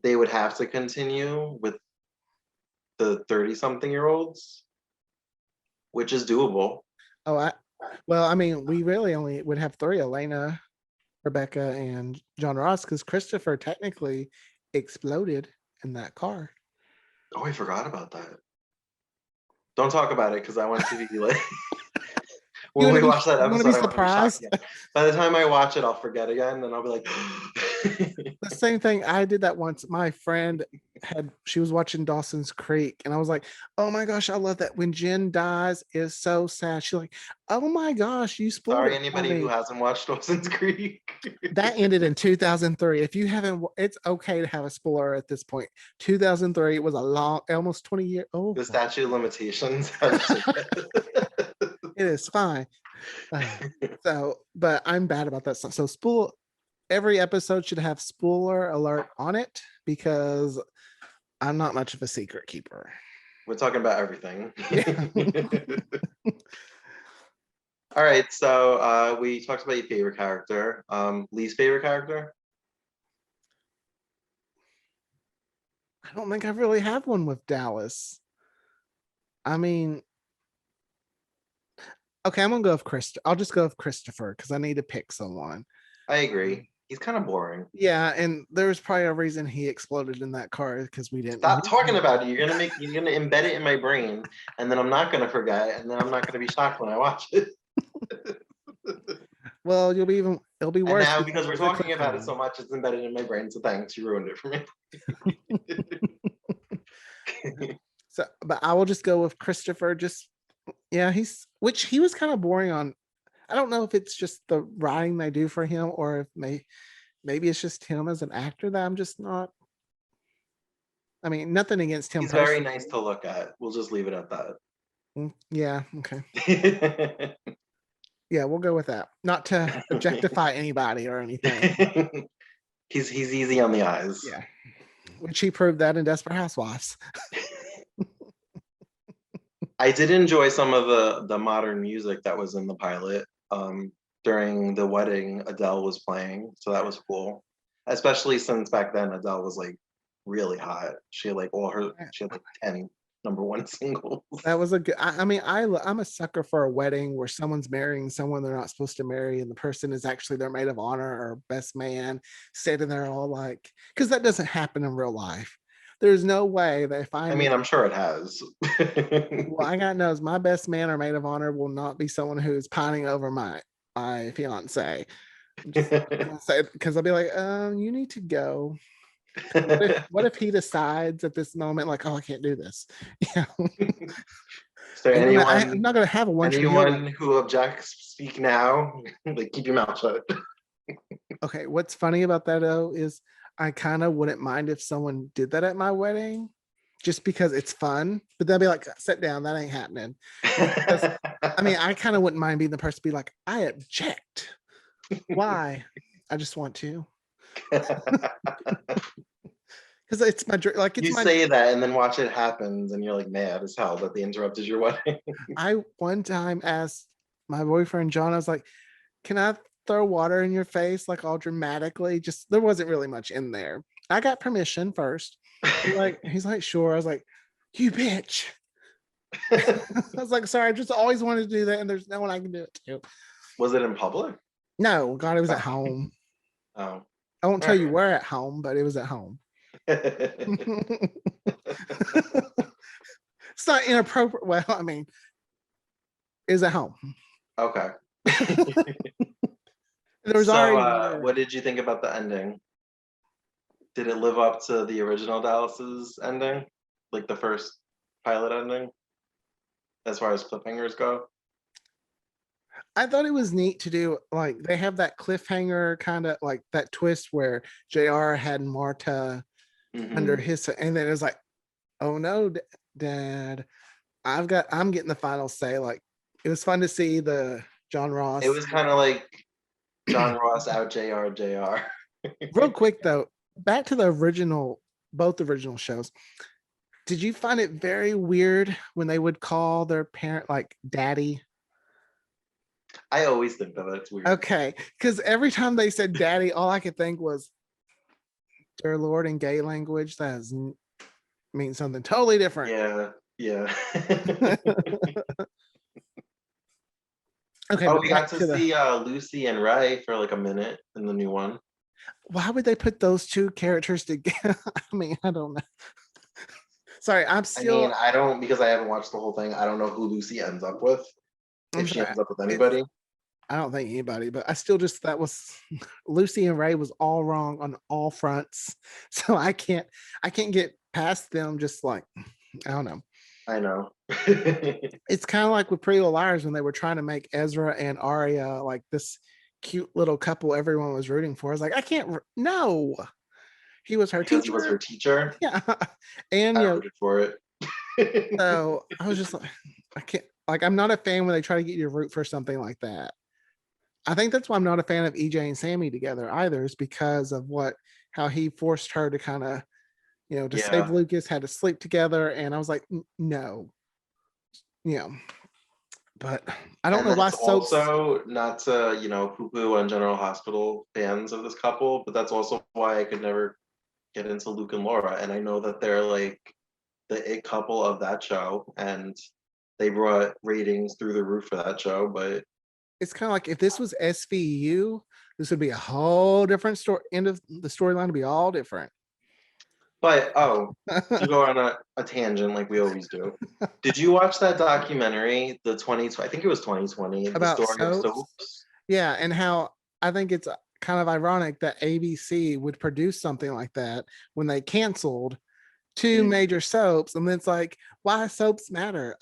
S2: they would have to continue with the 30-something-year-olds, which is doable.
S1: We really only would have 3, Elena, Rebecca, and John Ross, because Christopher technically exploded in that car.
S2: Oh, I forgot about that. Don't talk about it because I want to be like... When we watch that episode, I
S1: surprised.
S2: By the time I watch it, I'll forget again, and I'll be like,
S1: the same thing. I did that once. My friend she was watching Dawson's Creek, and I was like, oh my gosh, I love that. When Jen dies is so sad. She's like, oh my gosh, you spoiled
S2: Sorry,
S1: it for
S2: anybody who
S1: me.
S2: hasn't watched Dawson's Creek.
S1: That ended in 2003. If you haven't, it's okay to have a spoiler at this point. 2003 was a long, almost 20 years. Oh,
S2: The
S1: boy.
S2: statute of limitations.
S1: It is fine. So, but I'm bad about that stuff. So, every episode should have spoiler alert on it because I'm not much of a secret keeper.
S2: We're talking about everything.
S1: Yeah.
S2: All right, so we talked about your favorite character. Least favorite character?
S1: I don't think I really have one with Dallas. I mean, okay, I'm gonna go with Chris. I'll just go with Christopher because I need to pick someone.
S2: I agree. He's kind of boring.
S1: Yeah, and there was probably a reason he exploded in that car because we didn't.
S2: Stop talking about it. You're gonna embed it in my brain, and then I'm not gonna forget, and then I'm not gonna be shocked when I watch it.
S1: Well, it'll be
S2: And
S1: worse.
S2: now because we're
S1: it's a
S2: talking about it
S1: cliffhanger.
S2: so much, it's embedded in my brain. So thanks, you ruined it for me.
S1: So, but I will just go with Christopher. Yeah, which he was kind of boring on. I don't know if it's just the writing they do for him, or if maybe it's just him as an actor that I'm just not. I mean, nothing against him
S2: He's very
S1: personally.
S2: nice to look at. We'll just leave it at that.
S1: Yeah. Okay. Yeah, we'll go with that. Not to objectify anybody or anything.
S2: He's easy on the eyes.
S1: Yeah. Which he proved that in Desperate Housewives.
S2: I did enjoy some of the modern music that was in the pilot. During the wedding, Adele was playing, so that was cool. Especially since back then Adele was like really hot. She had like she had like 10 #1 singles.
S1: That was a good. I mean, I'm a sucker for a wedding where someone's marrying someone they're not supposed to marry, and the person is actually their maid of honor or best man, sitting there all like, because that doesn't happen in real life. There's no way that if
S2: I mean, I'm sure it has.
S1: well, I got knows my best man or maid of honor will not be someone who's pining over my fiance. Because I'll be like, you need to go. What if he decides at this moment, like, oh, I can't do this? Yeah.
S2: So
S1: I'm not gonna have a one.
S2: Anyone who objects, speak now. Like, keep your mouth shut.
S1: Okay, what's funny about that though is I kind of wouldn't mind if someone did that at my wedding, just because it's fun. But they'll be like, "Sit down, that ain't happening." Because, I mean, I kind of wouldn't mind being the person to be like, "I object." Why? I just want to. Because it's my like it's
S2: you
S1: my
S2: say that and then watch it happens and you're like mad as hell that they interrupted your wedding.
S1: I one time asked my boyfriend John, I was like, can I throw water in your face like all dramatically? Just there wasn't really much in there. I got permission first. He's like, sure. I was like, you bitch. I was like, sorry, I just always wanted to do that, and there's no one I can do it to.
S2: Was it in public?
S1: No, God, it was at home.
S2: Oh.
S1: I won't tell you where at home, but it was at home. It's not inappropriate. Well, I mean, is at home.
S2: Okay.
S1: There's already.
S2: What did you think about the ending? Did it live up to the original Dallas's ending, like the first pilot ending, as far as cliffhangers go?
S1: I thought it was neat to do, like, they have that cliffhanger kind of like that twist where JR had Marta under his, and then it was like, oh no, Dad, I'm getting the final say. Like, it was fun to see the John Ross.
S2: It was kind of like John Ross out JR.
S1: Real quick though, back to both original shows. Did you find it very weird when they would call their parent like daddy?
S2: I always think that that's weird.
S1: Okay, because every time they said daddy, all I could think was, dear Lord, in gay language, that means something totally different.
S2: Yeah.
S1: Okay.
S2: Oh, we got to see Lucy and Ray for like a minute in the new one.
S1: Why would they put those two characters together? I mean, I don't know. Sorry, I
S2: don't, because I haven't watched the whole thing. I don't know who Lucy ends up with. If she ends up with anybody.
S1: I don't think anybody, but I still just, that was Lucy and Ray was all wrong on all fronts. So I can't get past them, just like, I don't know.
S2: I know.
S1: It's kind of like with Pretty Little Liars when they were trying to make Ezra and Arya like this cute little couple everyone was rooting for. I was like, I can't, no. He was her
S2: Because he was her
S1: teacher.
S2: teacher,
S1: Yeah. And,
S2: I rooted for it.
S1: so I was just like, I can't, like, I'm not a fan when they try to get you to root for something like that. I think that's why I'm not a fan of EJ and Sammy together either, is because of how he forced her to kind of, to save
S2: Yeah.
S1: Lucas, had to sleep together. And I was like, no, you know, but I don't
S2: And
S1: know why
S2: that's
S1: soaps.
S2: also not to, poo-poo on General Hospital fans of this couple, but that's also why I could never get into Luke and Laura. And I know that they're like the it couple of that show, and they brought ratings through the roof for that show. But
S1: It's kind of like if this was SVU, this would be a whole different story. End of the storyline would be all different.
S2: oh, to go on a tangent like we always do. Did you watch that documentary, the 20, I think it was 2020, the
S1: About
S2: story of
S1: soaps.
S2: soaps?
S1: Yeah, and how I think it's kind of ironic that ABC would produce something like that when they canceled two major soaps, and then it's like, why soaps matter?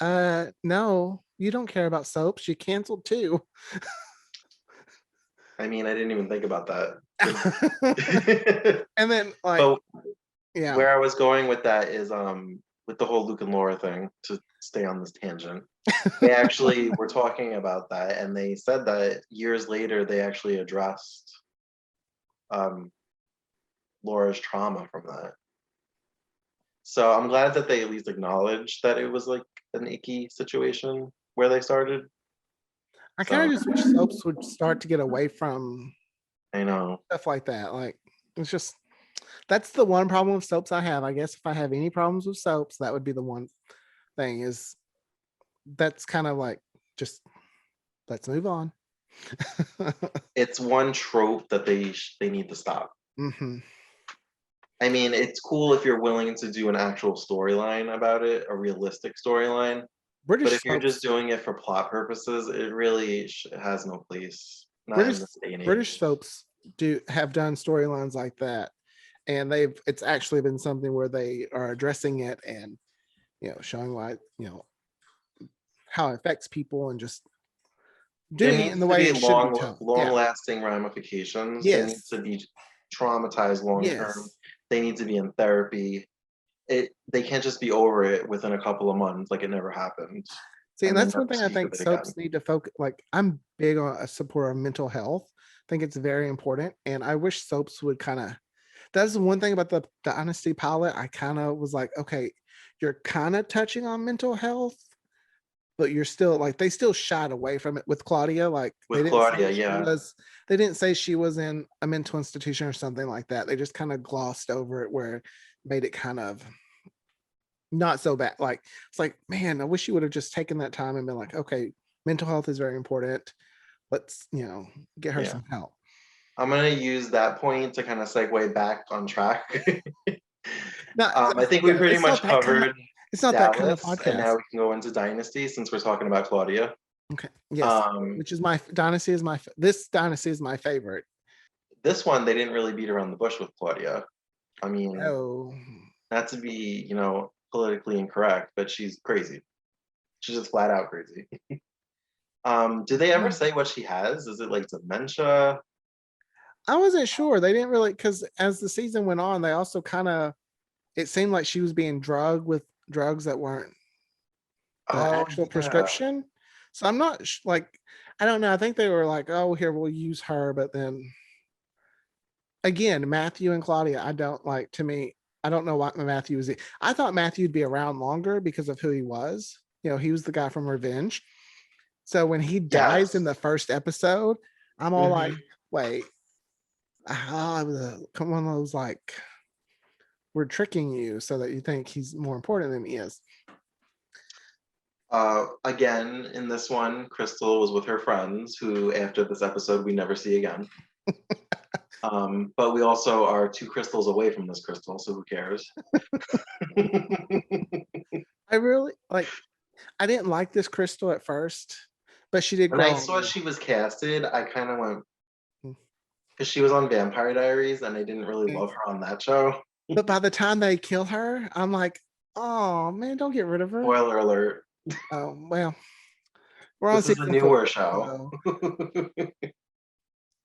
S1: No, you don't care about soaps. You canceled two.
S2: I mean, I didn't even think about that.
S1: And then like,
S2: But
S1: yeah,
S2: where I was going with that is with the whole Luke and Laura thing, to stay on this tangent. They actually were talking about that, and they said that years later they actually addressed um Laura's trauma from that. So I'm glad that they at least acknowledged that it was like an icky situation where they started.
S1: I kind
S2: So
S1: of just wish soaps would start to get away from
S2: I know.
S1: stuff like that. Like, it's just, that's the one problem with soaps I have. I guess if I have any problems with soaps, that would be the one thing, is that's kind of like, just let's move on.
S2: It's one trope that they need to stop.
S1: Hmm.
S2: I mean, it's cool if you're willing to do an actual storyline about it, a realistic storyline. But
S1: British
S2: if you're just
S1: soaps,
S2: doing it for plot purposes, it really has no place, not
S1: British
S2: in this day and
S1: British
S2: age.
S1: soaps do have done storylines like that, and it's actually been something where they are addressing it and showing why how it affects people and just
S2: There
S1: doing it in
S2: needs
S1: the
S2: to
S1: way
S2: be
S1: it should be told.
S2: long
S1: Yeah.
S2: lasting ramifications. They need
S1: Yes.
S2: to be traumatized long term.
S1: Yes.
S2: They need to be in therapy. They can't just be over it within a couple of months like it never happened
S1: See, and
S2: and then
S1: that's
S2: never
S1: one thing I
S2: speak of
S1: think
S2: it again.
S1: soaps need to focus. Like, I'm big on a supporter of mental health. I think it's very important, and I wish soaps would kind of. That's the one thing about the Dynasty pilot. I kind of was like, okay, you're kind of touching on mental health, but you're still like, they still shied away from it with Claudia. Like,
S2: With Claudia, yeah.
S1: they didn't say she was in a mental institution or something like that. They just kind of glossed over it, where it made it kind of not so bad. Like, it's like, man, I wish you would have just taken that time and been like, okay, mental health is very important. Let's, get her
S2: Yeah.
S1: some help.
S2: I'm gonna use that point to kind of segue back on track.
S1: No,
S2: I think we
S1: yeah,
S2: pretty much covered
S1: it's not that kind of
S2: Dallas, and
S1: podcast.
S2: now we can go into Dynasty since we're talking about Claudia.
S1: Okay. Yes.
S2: Um,
S1: Which is my dynasty is my this dynasty is my favorite.
S2: this one they didn't really beat around the bush with Claudia. I mean,
S1: Oh,
S2: not to be, politically incorrect, but she's crazy. She's just flat out crazy. Did they ever say what she has? Is it like dementia?
S1: I wasn't sure. They didn't really, because as the season went on, they also kind of, it seemed like she was being drugged with drugs that weren't the
S2: Oh
S1: actual
S2: yeah.
S1: prescription. So I'm not like, I don't know. I think they were like, oh, here, we'll use her. But then again, Matthew and Claudia, I don't like, to me, I don't know what Matthew was. I thought Matthew would be around longer because of who he was. He was the guy from Revenge. So when he dies in
S2: Yes.
S1: the first episode, I'm all like,
S2: Hmm.
S1: wait, come on, those like, we're tricking you so that you think he's more important than he is.
S2: Again, in this one, Crystal was with her friends, who after this episode we never see again. But we also are two crystals away from this crystal, so who cares?
S1: I really like, I didn't like this Crystal at first, but she did
S2: When I
S1: grow
S2: saw
S1: on me.
S2: she was casted, I kind of went, because she was on Vampire Diaries, and I didn't really love her on that show.
S1: But by the time they kill her, I'm like, oh man, don't get rid of her.
S2: Spoiler alert.
S1: Oh well, we're on
S2: This is a
S1: season 4.
S2: newer show.
S1: So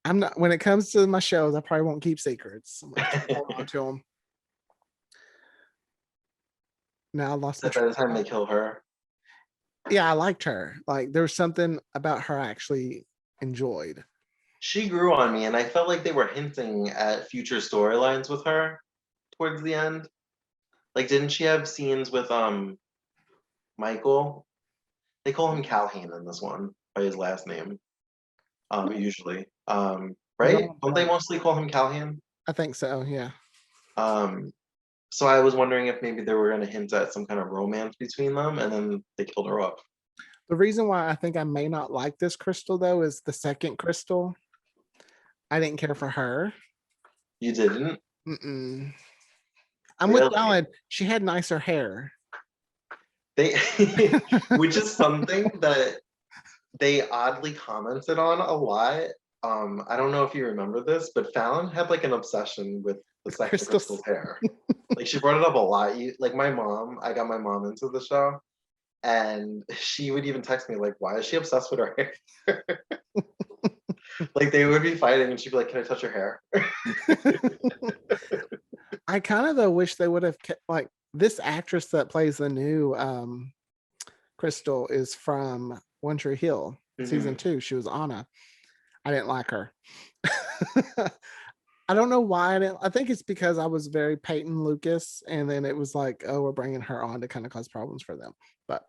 S1: I'm not. When it comes to my shows, I probably won't keep secrets. I'm gonna hold on to them. Now I lost my
S2: Except by
S1: train
S2: the time
S1: of
S2: they
S1: thought.
S2: kill her.
S1: Yeah, I liked her. Like there was something about her I actually enjoyed.
S2: She grew on me, and I felt like they were hinting at future storylines with her towards the end. Like, didn't she have scenes with Michael? They call him Calhoun in this one by his last name, usually. Right?
S1: Don't
S2: Don't they
S1: blank.
S2: mostly call him Calhoun?
S1: I think so. Yeah.
S2: Um, so I was wondering if maybe they were going to hint at some kind of romance between them, and then they killed her off.
S1: The reason why I think I may not like this crystal though is the second crystal. I didn't care for her.
S2: You didn't?
S1: Mm-mm. I'm with
S2: Really?
S1: Ellen. She had nicer hair.
S2: They, which is something that they oddly commented on a lot. I don't know if you remember this, but Fallon had like an obsession with the second
S1: Crystals.
S2: Crystal's hair. Like she brought it up a lot. Like my mom, I got my mom into the show, and she would even text me like, "Why is she obsessed with her hair?" Like they would be fighting, and she'd be like, "Can I touch your hair?"
S1: I kind of though wish they would have kept like this actress that plays the new Crystal is from One Tree Hill season
S2: Mhm.
S1: 2. She was Anna. I didn't like her. I don't know why I didn't. I think it's because I was very Peyton Lucas, and then it was like, oh, we're bringing her on to kind of cause problems for them. But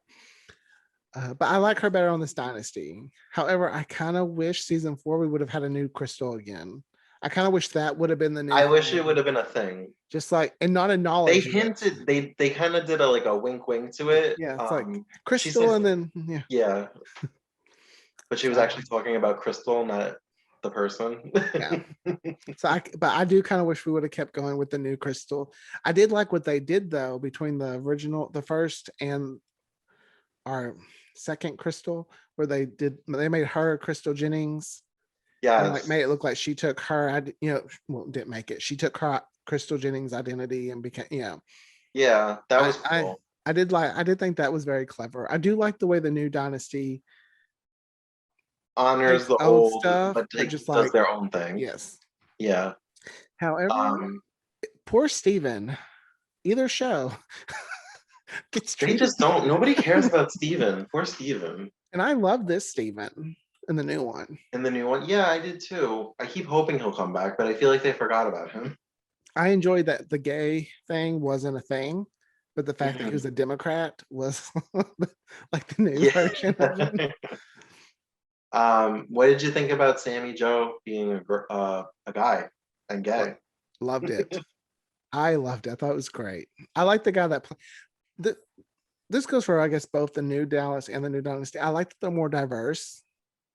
S1: I like her better on this Dynasty. However, I kind of wish season 4 we would have had a new Crystal again. I kind of wish that would have been the new
S2: I wish it
S1: thing.
S2: would have been a thing.
S1: Just like and not
S2: They
S1: acknowledge it.
S2: hinted, they kind of did a like a wink wink to it.
S1: Yeah, it's like
S2: She
S1: Crystal,
S2: said,
S1: and then yeah.
S2: yeah, but she was
S1: So
S2: actually talking about Crystal, not the person.
S1: yeah. But I do kind of wish we would have kept going with the new Crystal. I did like what they did though between the original, the first, and our second Crystal, where they made her Crystal Jennings and like
S2: Yes.
S1: made it look like she took her, well, didn't make it. She took her Crystal Jennings identity and became,
S2: Yeah, that
S1: I
S2: was
S1: I
S2: cool.
S1: I did think that was very clever. I do like the way the new Dynasty
S2: Honors
S1: takes
S2: the
S1: old
S2: old,
S1: stuff,
S2: but
S1: but just
S2: does
S1: like
S2: their own thing.
S1: yes.
S2: Yeah.
S1: However,
S2: Um,
S1: poor Steven, either show gets
S2: they
S1: treated
S2: just don't. Nobody cares about Steven. Poor Steven.
S1: and I love this Steven in the new one.
S2: In the new one, yeah, I did too. I keep hoping he'll come back, but I feel like they forgot about him.
S1: I enjoyed that the gay thing wasn't a thing, but the fact that he
S2: Mhm.
S1: was a Democrat was like the new
S2: Yeah.
S1: version of it.
S2: What did you think about Sammy Joe being a guy and
S1: Lo-
S2: gay?
S1: Loved it. I loved it. I thought it was great. I like the guy that the, this goes for I guess both the new Dallas and the new Dynasty. I like that they're more diverse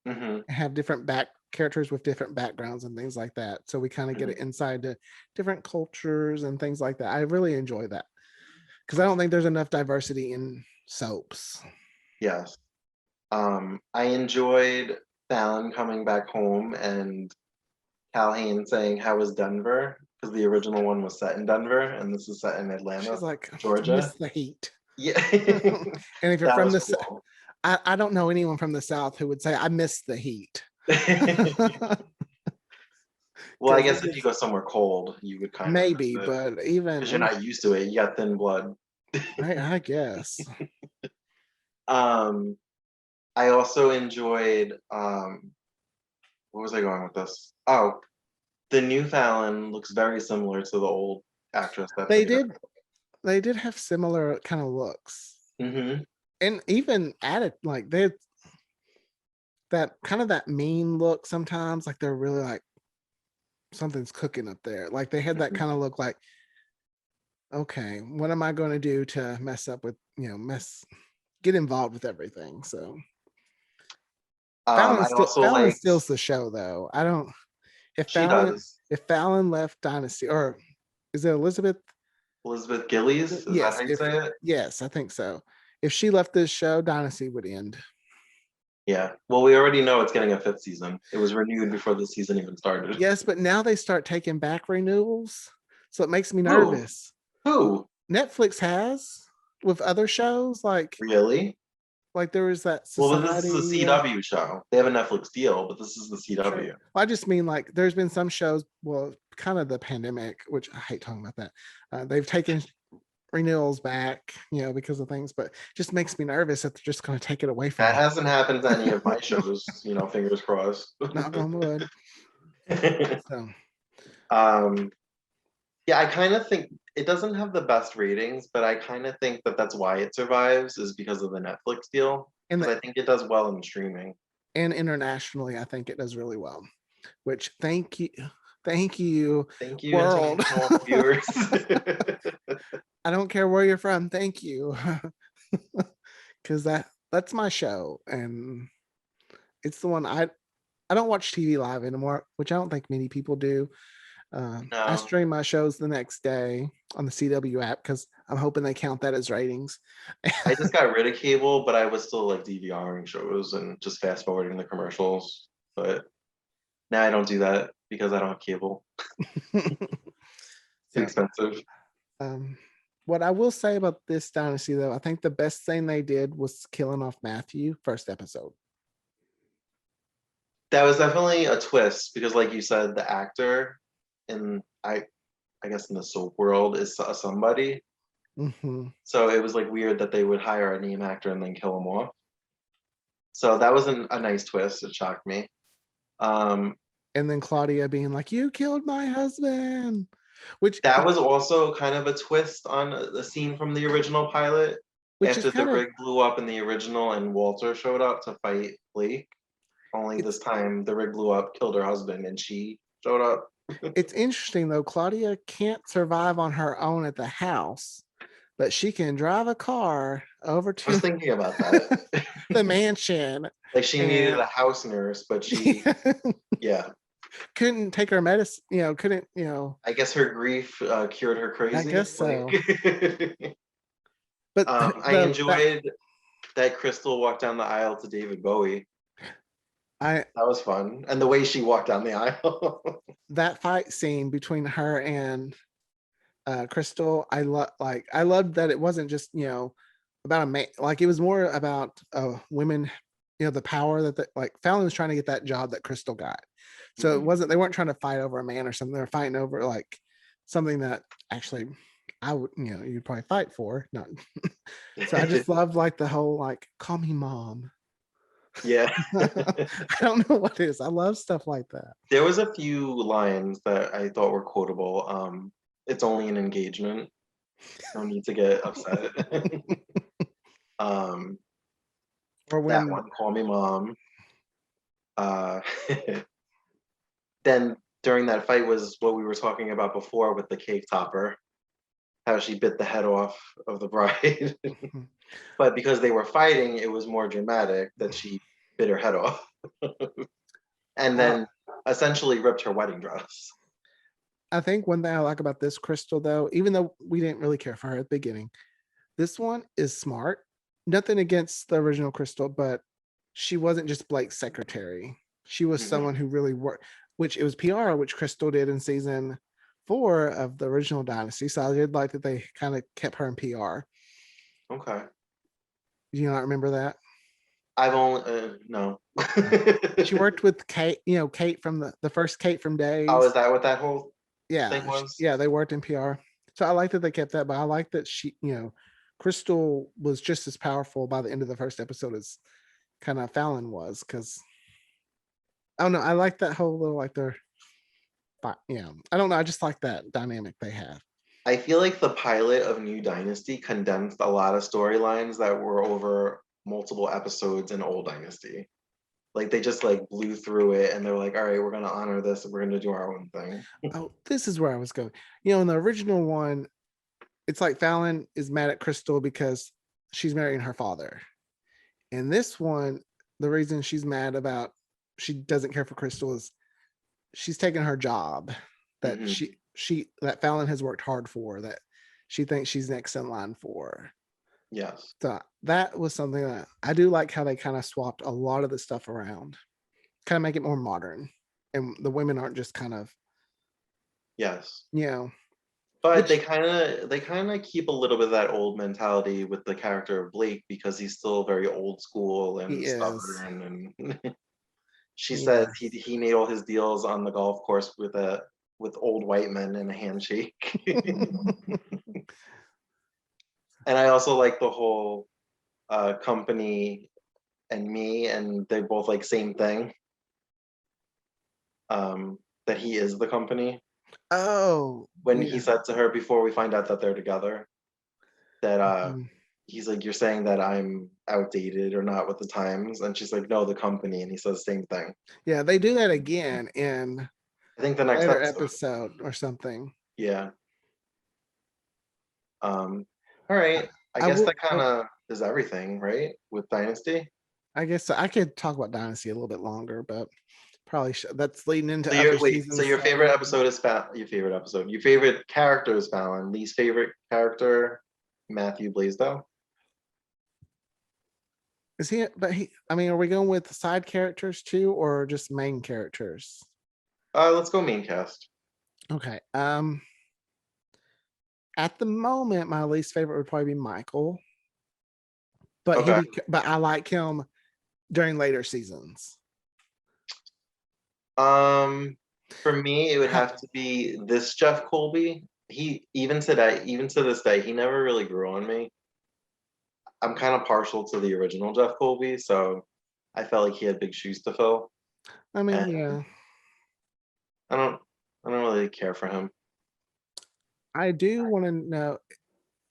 S2: Hmm.
S1: and have different back characters with different backgrounds and things like that. So we kind of get
S2: Hmm.
S1: an inside to different cultures and things like that. I really enjoy that because I don't think there's enough diversity in soaps.
S2: Yes. I enjoyed Fallon coming back home and Calhoun saying, "How was Denver?" Because the original one was set in Denver and this is set in
S1: She's
S2: Atlanta,
S1: like, I miss
S2: Georgia.
S1: the heat.
S2: Yeah.
S1: And if you're
S2: That
S1: from
S2: was
S1: the,
S2: cool.
S1: I don't know anyone from the South who would say I miss the heat.
S2: Well, I
S1: Because
S2: guess
S1: it
S2: if you
S1: is
S2: go somewhere cold, you would kind of
S1: maybe,
S2: miss it
S1: but even
S2: because you're not used to it. You got thin blood.
S1: I guess
S2: Um, I also enjoyed what was I going with this? Oh, the new Fallon looks very similar to the old actress that
S1: they
S2: played her.
S1: did they did have similar kind of looks
S2: Hmm.
S1: and even added like they that kind of that mean look sometimes like they're really like something's cooking up there. Like they had that kind of look like, okay, what am I going to do to mess up with, get involved with everything. So
S2: I also
S1: Fallon
S2: liked,
S1: steals the show though. I don't if
S2: she
S1: Fallon
S2: does.
S1: if Fallon left Dynasty or is it Elizabeth?
S2: Elizabeth Gillies, is that how
S1: Yes,
S2: you
S1: if
S2: say it?
S1: yes, I think so. If she left this show, Dynasty would end.
S2: Yeah. Well, we already know it's getting a fifth season. It was renewed before the season even started.
S1: Yes, but now they start taking back renewals. So it makes me
S2: Who?
S1: nervous.
S2: Who?
S1: Netflix has with other shows
S2: Really?
S1: like there was that
S2: Well, but this is a
S1: Society.
S2: CW show. They have a Netflix deal, but this is the
S1: Sure.
S2: CW.
S1: Well, I just mean like there's been some shows, well, kind of the pandemic, which I hate talking about that. They've taken renewals back, because of things, but it just makes me nervous that they're just going to take it away from
S2: That
S1: me.
S2: hasn't happened to any of my shows, fingers crossed.
S1: Knock on wood. So,
S2: um, yeah, I kind of think it doesn't have the best ratings, but I kind of think that that's why it survives is because of the Netflix deal.
S1: and
S2: Because I think it does well in streaming.
S1: and internationally, I think it does really well. Which thank you,
S2: Thank you,
S1: world.
S2: international viewers.
S1: I don't care where you're from. Thank you, because that's my show, and it's the one I don't watch TV live anymore, which I don't think many people do. I
S2: No,
S1: stream my shows the next day on the CW app because I'm hoping they count that as ratings.
S2: I just got rid of cable, but I was still like DVRing shows and just fast forwarding the commercials. But now I don't do that because I don't have cable. Too
S1: So,
S2: expensive.
S1: what I will say about this dynasty, though, I think the best thing they did was killing off Matthew first episode.
S2: That was definitely a twist because, like you said, the actor in I guess in the soap world is somebody.
S1: Hmm.
S2: So it was like weird that they would hire a name actor and then kill him off. So that was a nice twist. It shocked me. Um,
S1: And then Claudia being like, "You killed my husband," which
S2: that was also kind of a twist on the scene from the original pilot.
S1: which is
S2: After the
S1: kind of
S2: rig blew up in the original and Walter showed up to fight Blake, only this
S1: it's
S2: time the rig blew up, killed her husband, and she showed up.
S1: it's interesting though. Claudia can't survive on her own at the house, but she can drive a car over
S2: I was
S1: to
S2: thinking about that.
S1: the mansion
S2: Like she needed
S1: and
S2: a house nurse, but yeah,
S1: couldn't take her medicine, couldn't,
S2: I guess her grief cured her
S1: I
S2: crazy.
S1: guess
S2: Like,
S1: so. But
S2: I enjoyed that Crystal walked down the aisle to David Bowie.
S1: I
S2: That was fun, and the way she walked down the aisle.
S1: that fight scene between her and Crystal, I loved that it wasn't just, about a man, like it was more about women, the power like Fallon was trying to get that job that Crystal got. So it wasn't, they weren't trying to fight over a man or something. They were fighting over like something that actually I would, you'd probably fight for. Not so I just loved like the whole like call me mom.
S2: Yeah.
S1: I don't know what it is. I love stuff like that.
S2: There was a few lines that I thought were quotable. It's only an engagement. No need to get upset. um,
S1: Or
S2: that
S1: when
S2: one, call me mom. Uh, then during that fight was what we were talking about before with the cake topper, how she bit the head off of the bride. But because they were fighting, it was more dramatic that she bit her head off and
S1: uh,
S2: then essentially ripped her wedding dress.
S1: I think one thing I like about this Crystal, though, even though we didn't really care for her at the beginning, this one is smart. Nothing against the original Crystal, but she wasn't just Blake's secretary. She was
S2: Mhm.
S1: someone who really worked, which it was PR, which Crystal did in season 4 of the original Dynasty. So I did like that they kind of kept her in PR.
S2: Okay.
S1: Do you not remember that?
S2: I've only no.
S1: She worked with Kate, Kate from the first Kate from
S2: Oh,
S1: Days.
S2: is that what that whole thing
S1: Yeah,
S2: was?
S1: yeah, they worked in PR. So I like that they kept that, but I like that Crystal was just as powerful by the end of the first episode as kind of Fallon was, because I don't know, I like that whole little like they're, I don't know, I just like that dynamic they have.
S2: I feel like the pilot of New Dynasty condensed a lot of storylines that were over multiple episodes in Old Dynasty. Like they just like blew through it and they're like, all right, we're gonna honor this and we're gonna do our own thing.
S1: Oh, this is where I was going. In the original one, it's like Fallon is mad at Crystal because she's marrying her father. In this one, the reason she's mad about she doesn't care for Crystal is she's taken her job that
S2: Mhm.
S1: that Fallon has worked hard for, that she thinks she's next in line for.
S2: Yes.
S1: So that was something that I do like, how they kind of swapped a lot of the stuff around, kind of make it more modern. And the women aren't just kind of,
S2: Yes.
S1: you know,
S2: But
S1: which
S2: they kind of keep a little bit of that old mentality with the character of Blake because he's still very old school
S1: he
S2: and
S1: is.
S2: stubborn. And she says he
S1: Yes.
S2: he made all his deals on the golf course with old white men in a handshake. And I also like the whole company and me, and they both like same thing. That he is the company.
S1: Oh,
S2: When he
S1: yeah.
S2: said to her before we find out that they're together, that
S1: Mhm.
S2: he's like, "You're saying that I'm outdated or not with the times," and she's like, "No, the company," and he says the same thing.
S1: Yeah, they do that again in
S2: I think the
S1: a
S2: next
S1: later
S2: episode.
S1: episode or something.
S2: Yeah. All right. I
S1: I
S2: guess
S1: will.
S2: that kind of is everything, right? With Dynasty.
S1: I guess so. I could talk about Dynasty a little bit longer, but probably that's leading into
S2: So
S1: other
S2: your wait, so
S1: seasons.
S2: your favorite episode is your favorite episode. Your favorite character is Fallon. Least favorite character, Matthew Blaisdell.
S1: Is he? But he. I mean, are we going with side characters too, or just main characters?
S2: Let's go main cast.
S1: Okay. At the moment, my least favorite would probably be Michael, but
S2: Okay.
S1: but I like him during later seasons.
S2: Um, for me, it would
S1: How,
S2: have to be this Jeff Colby. He even today, even to this day, he never really grew on me. I'm kind of partial to the original Jeff Colby, so I felt like he had big shoes to fill,
S1: I mean,
S2: and
S1: yeah,
S2: I don't, I don't really care for him.
S1: I do want to know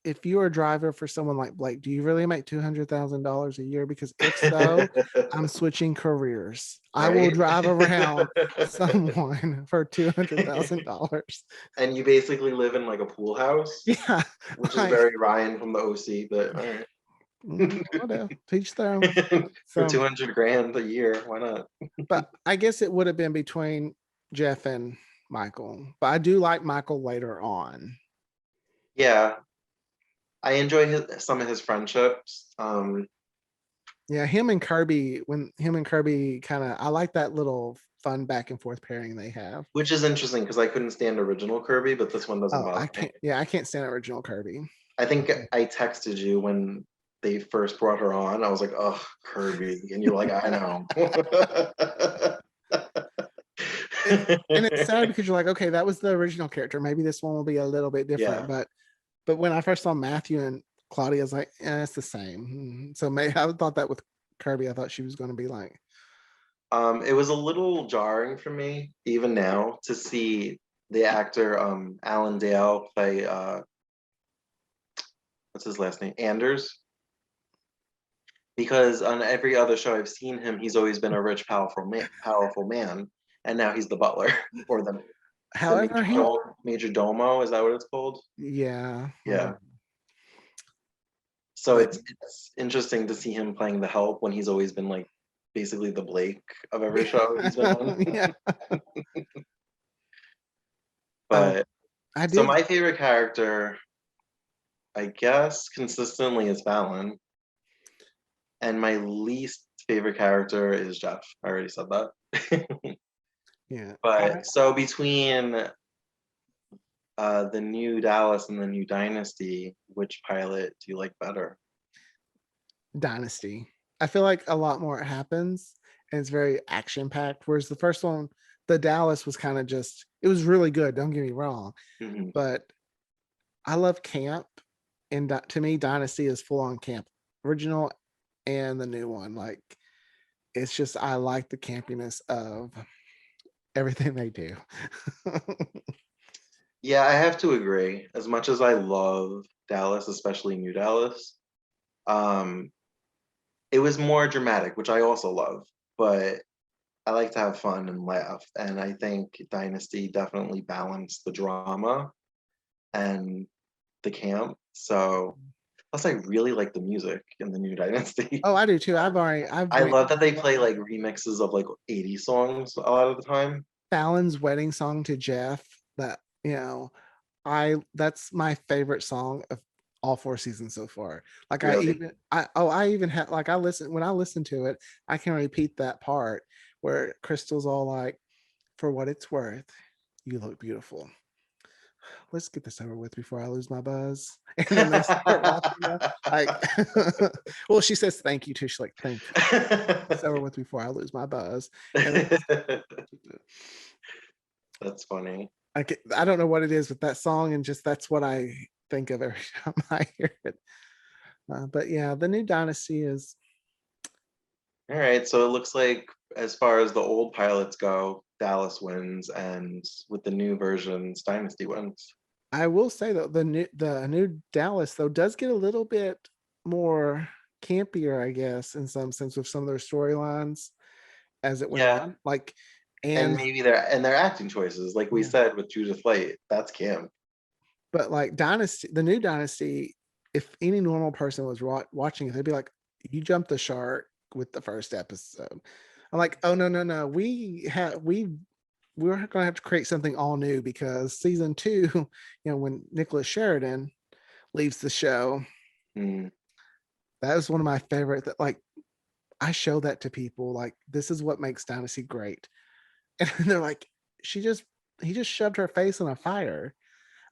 S1: if you're a driver for someone like Blake, do you really make $200,000 a year? Because if so, I'm switching careers. I will
S2: Right?
S1: drive around someone for $200,000.
S2: And you basically live in like a pool house,
S1: Yeah,
S2: which is
S1: like
S2: very Ryan from the OC, but all right.
S1: whatever, teach their own.
S2: For
S1: So,
S2: 200 grand a year, why not?
S1: but I guess it would have been between Jeff and Michael. But I do like Michael later on.
S2: Yeah, I enjoy some of his friendships.
S1: Yeah, him and Kirby, when him and Kirby kind of, I like that little fun back and forth pairing they have.
S2: Which is interesting because I couldn't stand original Kirby, but this one doesn't
S1: Oh,
S2: bother
S1: I
S2: me.
S1: can't. Yeah, I can't stand original Kirby.
S2: I think I texted you when they first brought her on. I was like, "Oh, Kirby," and you're like, "I know."
S1: And it's sad because you're like, okay, that was the original character. Maybe this one will be a little bit different.
S2: Yeah.
S1: But when I first saw Matthew and Claudia, I was like, it's the same. So maybe I thought that with Kirby, I thought she was going to be like,
S2: It was a little jarring for me, even now, to see the actor Alan Dale play what's his last name? Anders. Because on every other show I've seen him, he's always been a rich, powerful man, and now he's the butler or the
S1: however, he,
S2: major domo. Is that what it's called?
S1: yeah,
S2: Yeah. So
S1: but
S2: it's interesting to see him playing the help when he's always been like basically the Blake of every show he's been on.
S1: yeah, um,
S2: But
S1: I
S2: so
S1: did.
S2: my favorite character, I guess, consistently is Fallon, and my least favorite character is Jeff. I already said that.
S1: Yeah,
S2: But so between the new Dallas and the new Dynasty, which pilot do you like better?
S1: Dynasty. I feel like a lot more happens and it's very action packed. Whereas the first one, the Dallas was kind of just, it was really good. Don't get me wrong,
S2: Mhm.
S1: but I love camp. And to me, Dynasty is full on camp, original and the new one. Like, it's just, I like the campiness of everything they do.
S2: Yeah, I have to agree. As much as I love Dallas, especially New Dallas, um, it was more dramatic, which I also love. But I like to have fun and laugh, and I think Dynasty definitely balanced the drama and the camp. So, plus, I really like the music in the new Dynasty.
S1: Oh, I do too. I've
S2: I love
S1: written
S2: that they play like remixes of like 80 songs a lot of the time.
S1: Fallon's wedding song to Jeff. That, that's my favorite song of all four seasons so far. Like
S2: Really.
S1: I even had like when I listen to it, I can repeat that part where Crystal's all like, for what it's worth, you look beautiful. let's get this over with before I lose my buzz. And then they start walking up, like, well, she says thank you too. She's like, thank you. It's over with before I lose my buzz. And then
S2: That's funny.
S1: I don't know what it is with that song, and just that's what I think of every time I hear it. But yeah, the new Dynasty is.
S2: All right, so it looks like as far as the old pilots go, Dallas wins, and with the new versions, Dynasty wins.
S1: I will say though, the new Dallas though does get a little bit more campier, I guess, in some sense with some of their storylines as it went
S2: Yeah,
S1: on. Like,
S2: and
S1: and
S2: maybe their acting choices, like we
S1: yeah,
S2: said with Judith Light, that's Kim.
S1: but like Dynasty, the new Dynasty, if any normal person was watching it, they'd be like, "You jumped the shark with the first episode." I'm like, "Oh no, no, no! We're going to have to create something all new because season two, when Nicholas Sheridan leaves the show,
S2: Mm.
S1: that was one of my favorite. That like I show that to people, like this is what makes Dynasty great, and they're like, he just shoved her face in a fire.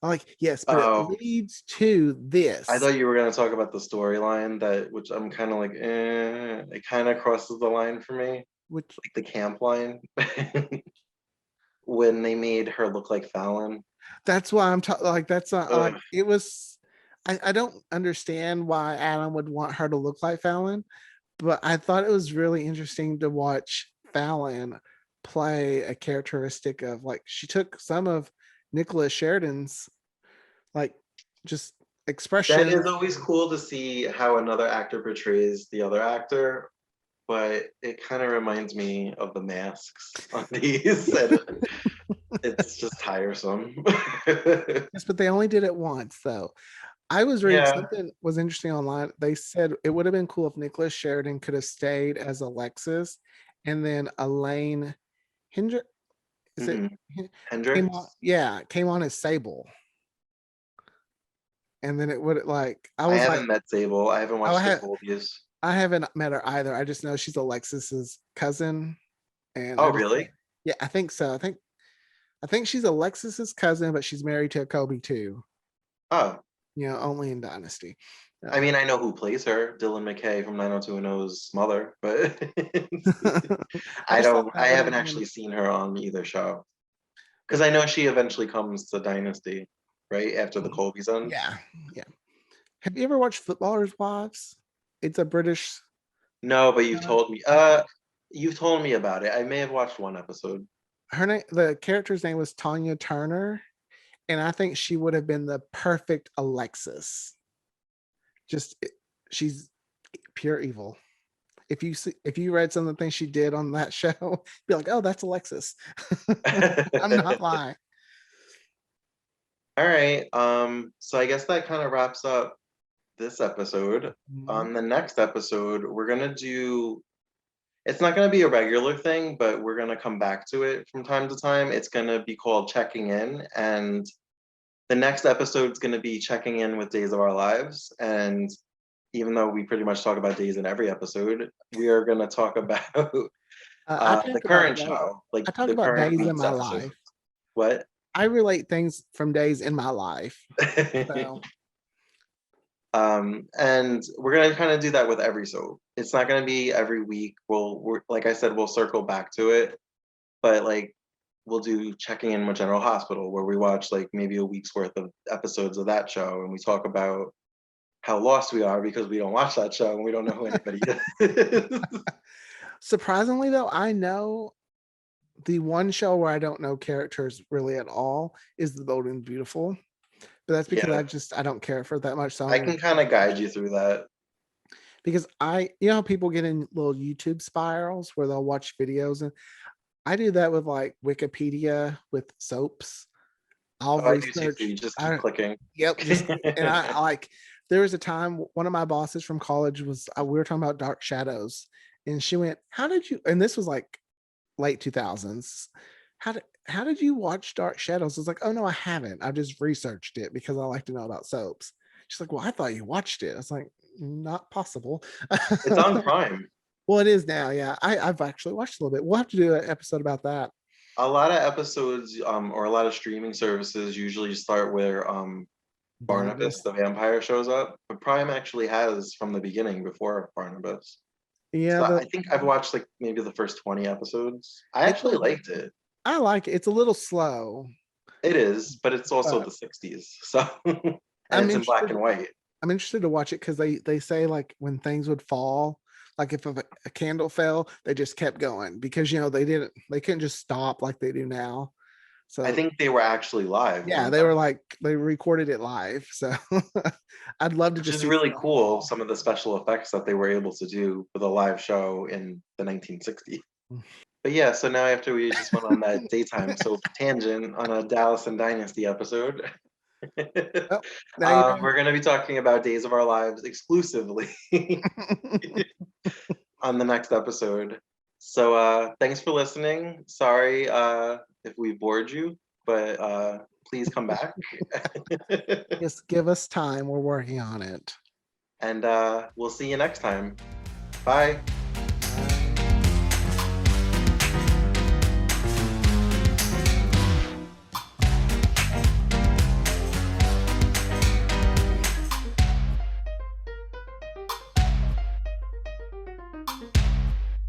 S1: I'm like, yes, but it
S2: Oh,
S1: leads to
S2: I
S1: this,
S2: thought you were going to talk about the storyline which I'm kind of like, it kind of crosses the line for me,
S1: which
S2: like the camp line when they made her look like Fallon.
S1: that's why I'm talking. Like that's like
S2: Ugh.
S1: it was. I don't understand why Adam would want her to look like Fallon, but I thought it was really interesting to watch Fallon play a characteristic of like she took some of Nicholas Sheridan's like just
S2: That
S1: expressions.
S2: is always cool to see how another actor portrays the other actor, but it kind of reminds me of the masks on these, and it's just tiresome.
S1: Yes, but they only did it once though. I was reading
S2: Yeah.
S1: something was interesting online. They said it would have been cool if Nicholas Sheridan could have stayed as Alexis, and then Elaine Hendrick, is it
S2: Hmm.
S1: came on?
S2: Hendrix.
S1: Yeah, came on as Sable, and then it would like I
S2: I
S1: was like,
S2: haven't met Sable. I haven't
S1: oh,
S2: watched the Colbys.
S1: I haven't met her either. I just know she's Alexis's cousin, and I
S2: Oh,
S1: just
S2: really?
S1: yeah, I think so. I think she's Alexis's cousin, but she's married to Kobe too.
S2: Oh,
S1: Only in Dynasty.
S2: I
S1: Uh,
S2: mean, I know who plays her, Dylan McKay from 90210's mother, but
S1: I just thought
S2: I
S1: that would
S2: haven't
S1: have been
S2: actually seen her on either show because I know she eventually comes to Dynasty, right after the Colbys end.
S1: yeah, yeah. Have you ever watched Footballers' Wives? It's a British.
S2: No, but
S1: Uh,
S2: you've told me about it. I may have watched one episode.
S1: her name, the character's name was Tanya Turner, and I think she would have been the perfect Alexis. Just she's pure evil. If you read some of the things she did on that show, be like, oh, that's Alexis. I'm not lying.
S2: All right. So I guess that kind of wraps up this episode.
S1: Mhm.
S2: On the next episode, we're gonna do it's not gonna be a regular thing, but we're gonna come back to it from time to time. It's gonna be called checking in, and the next episode is gonna be checking in with Days of Our Lives. And even though we pretty much talk about days in every episode, we are gonna talk about
S1: I
S2: the
S1: talk about
S2: current show, like
S1: I talk
S2: the
S1: about
S2: current
S1: days in
S2: week's
S1: my
S2: episode.
S1: life.
S2: What?
S1: I relate things from days in my life. So
S2: And we're gonna kind of do that with every soap. It's not gonna be every week. Like I said, we'll circle back to it, but like we'll do checking in with General Hospital, where we watch like maybe a week's worth of episodes of that show, and we talk about how lost we are because we don't watch that show and we don't know who anybody is.
S1: surprisingly though, I know the one show where I don't know characters really at all is The Bold and Beautiful. But that's because
S2: Yeah,
S1: I don't care for it that much. So I
S2: I
S1: don't
S2: can
S1: even
S2: kind of guide you through that.
S1: because how people get in little YouTube spirals where they'll watch videos, and I do that with like Wikipedia with soaps. I'll
S2: Oh, I do too. So
S1: research.
S2: you just keep
S1: I
S2: clicking.
S1: Yep, just and I like there was a time one of my bosses from college was we were talking about Dark Shadows, and she went, "How did you?" And this was like late 2000s. How did you watch Dark Shadows? I was like, "Oh no, I haven't. I just researched it because I like to know about soaps." She's like, "Well, I thought you watched it." I was like, "Not possible."
S2: It's on Prime.
S1: Well, it is now. Yeah, I've actually watched a little bit. We'll have to do an episode about that.
S2: A lot of episodes, or a lot of streaming services usually start where Barnabas
S1: Barnabas.
S2: the vampire shows up, but Prime actually has from the beginning before Barnabas.
S1: Yeah,
S2: So
S1: the
S2: I think I've watched like maybe the first 20 episodes. I
S1: it's
S2: actually
S1: a
S2: liked it.
S1: I like it. It's a little slow,
S2: It is, but it's also
S1: but
S2: the 60s. So and
S1: I'm
S2: it's in black
S1: interested
S2: and white.
S1: I'm interested to watch it because they say like when things would fall, like if a candle fell, they just kept going because they couldn't just stop like they do now.
S2: I
S1: So
S2: think they were actually live,
S1: yeah,
S2: weren't
S1: they
S2: they?
S1: were like they recorded it live. So I'd love to
S2: Which
S1: just
S2: is
S1: see
S2: really
S1: something
S2: cool,
S1: fall.
S2: some of the special effects that they were able to do for the live show in the 1960s. But yeah, so now after we just went on that daytime soap tangent on a Dallas and Dynasty episode,
S1: Oh, now you know.
S2: we're going to be talking about Days of Our Lives exclusively on the next episode. So thanks for listening. Sorry if we bored you, but please come back.
S1: Just give us time. We're working on it.
S2: And we'll see you next time. Bye.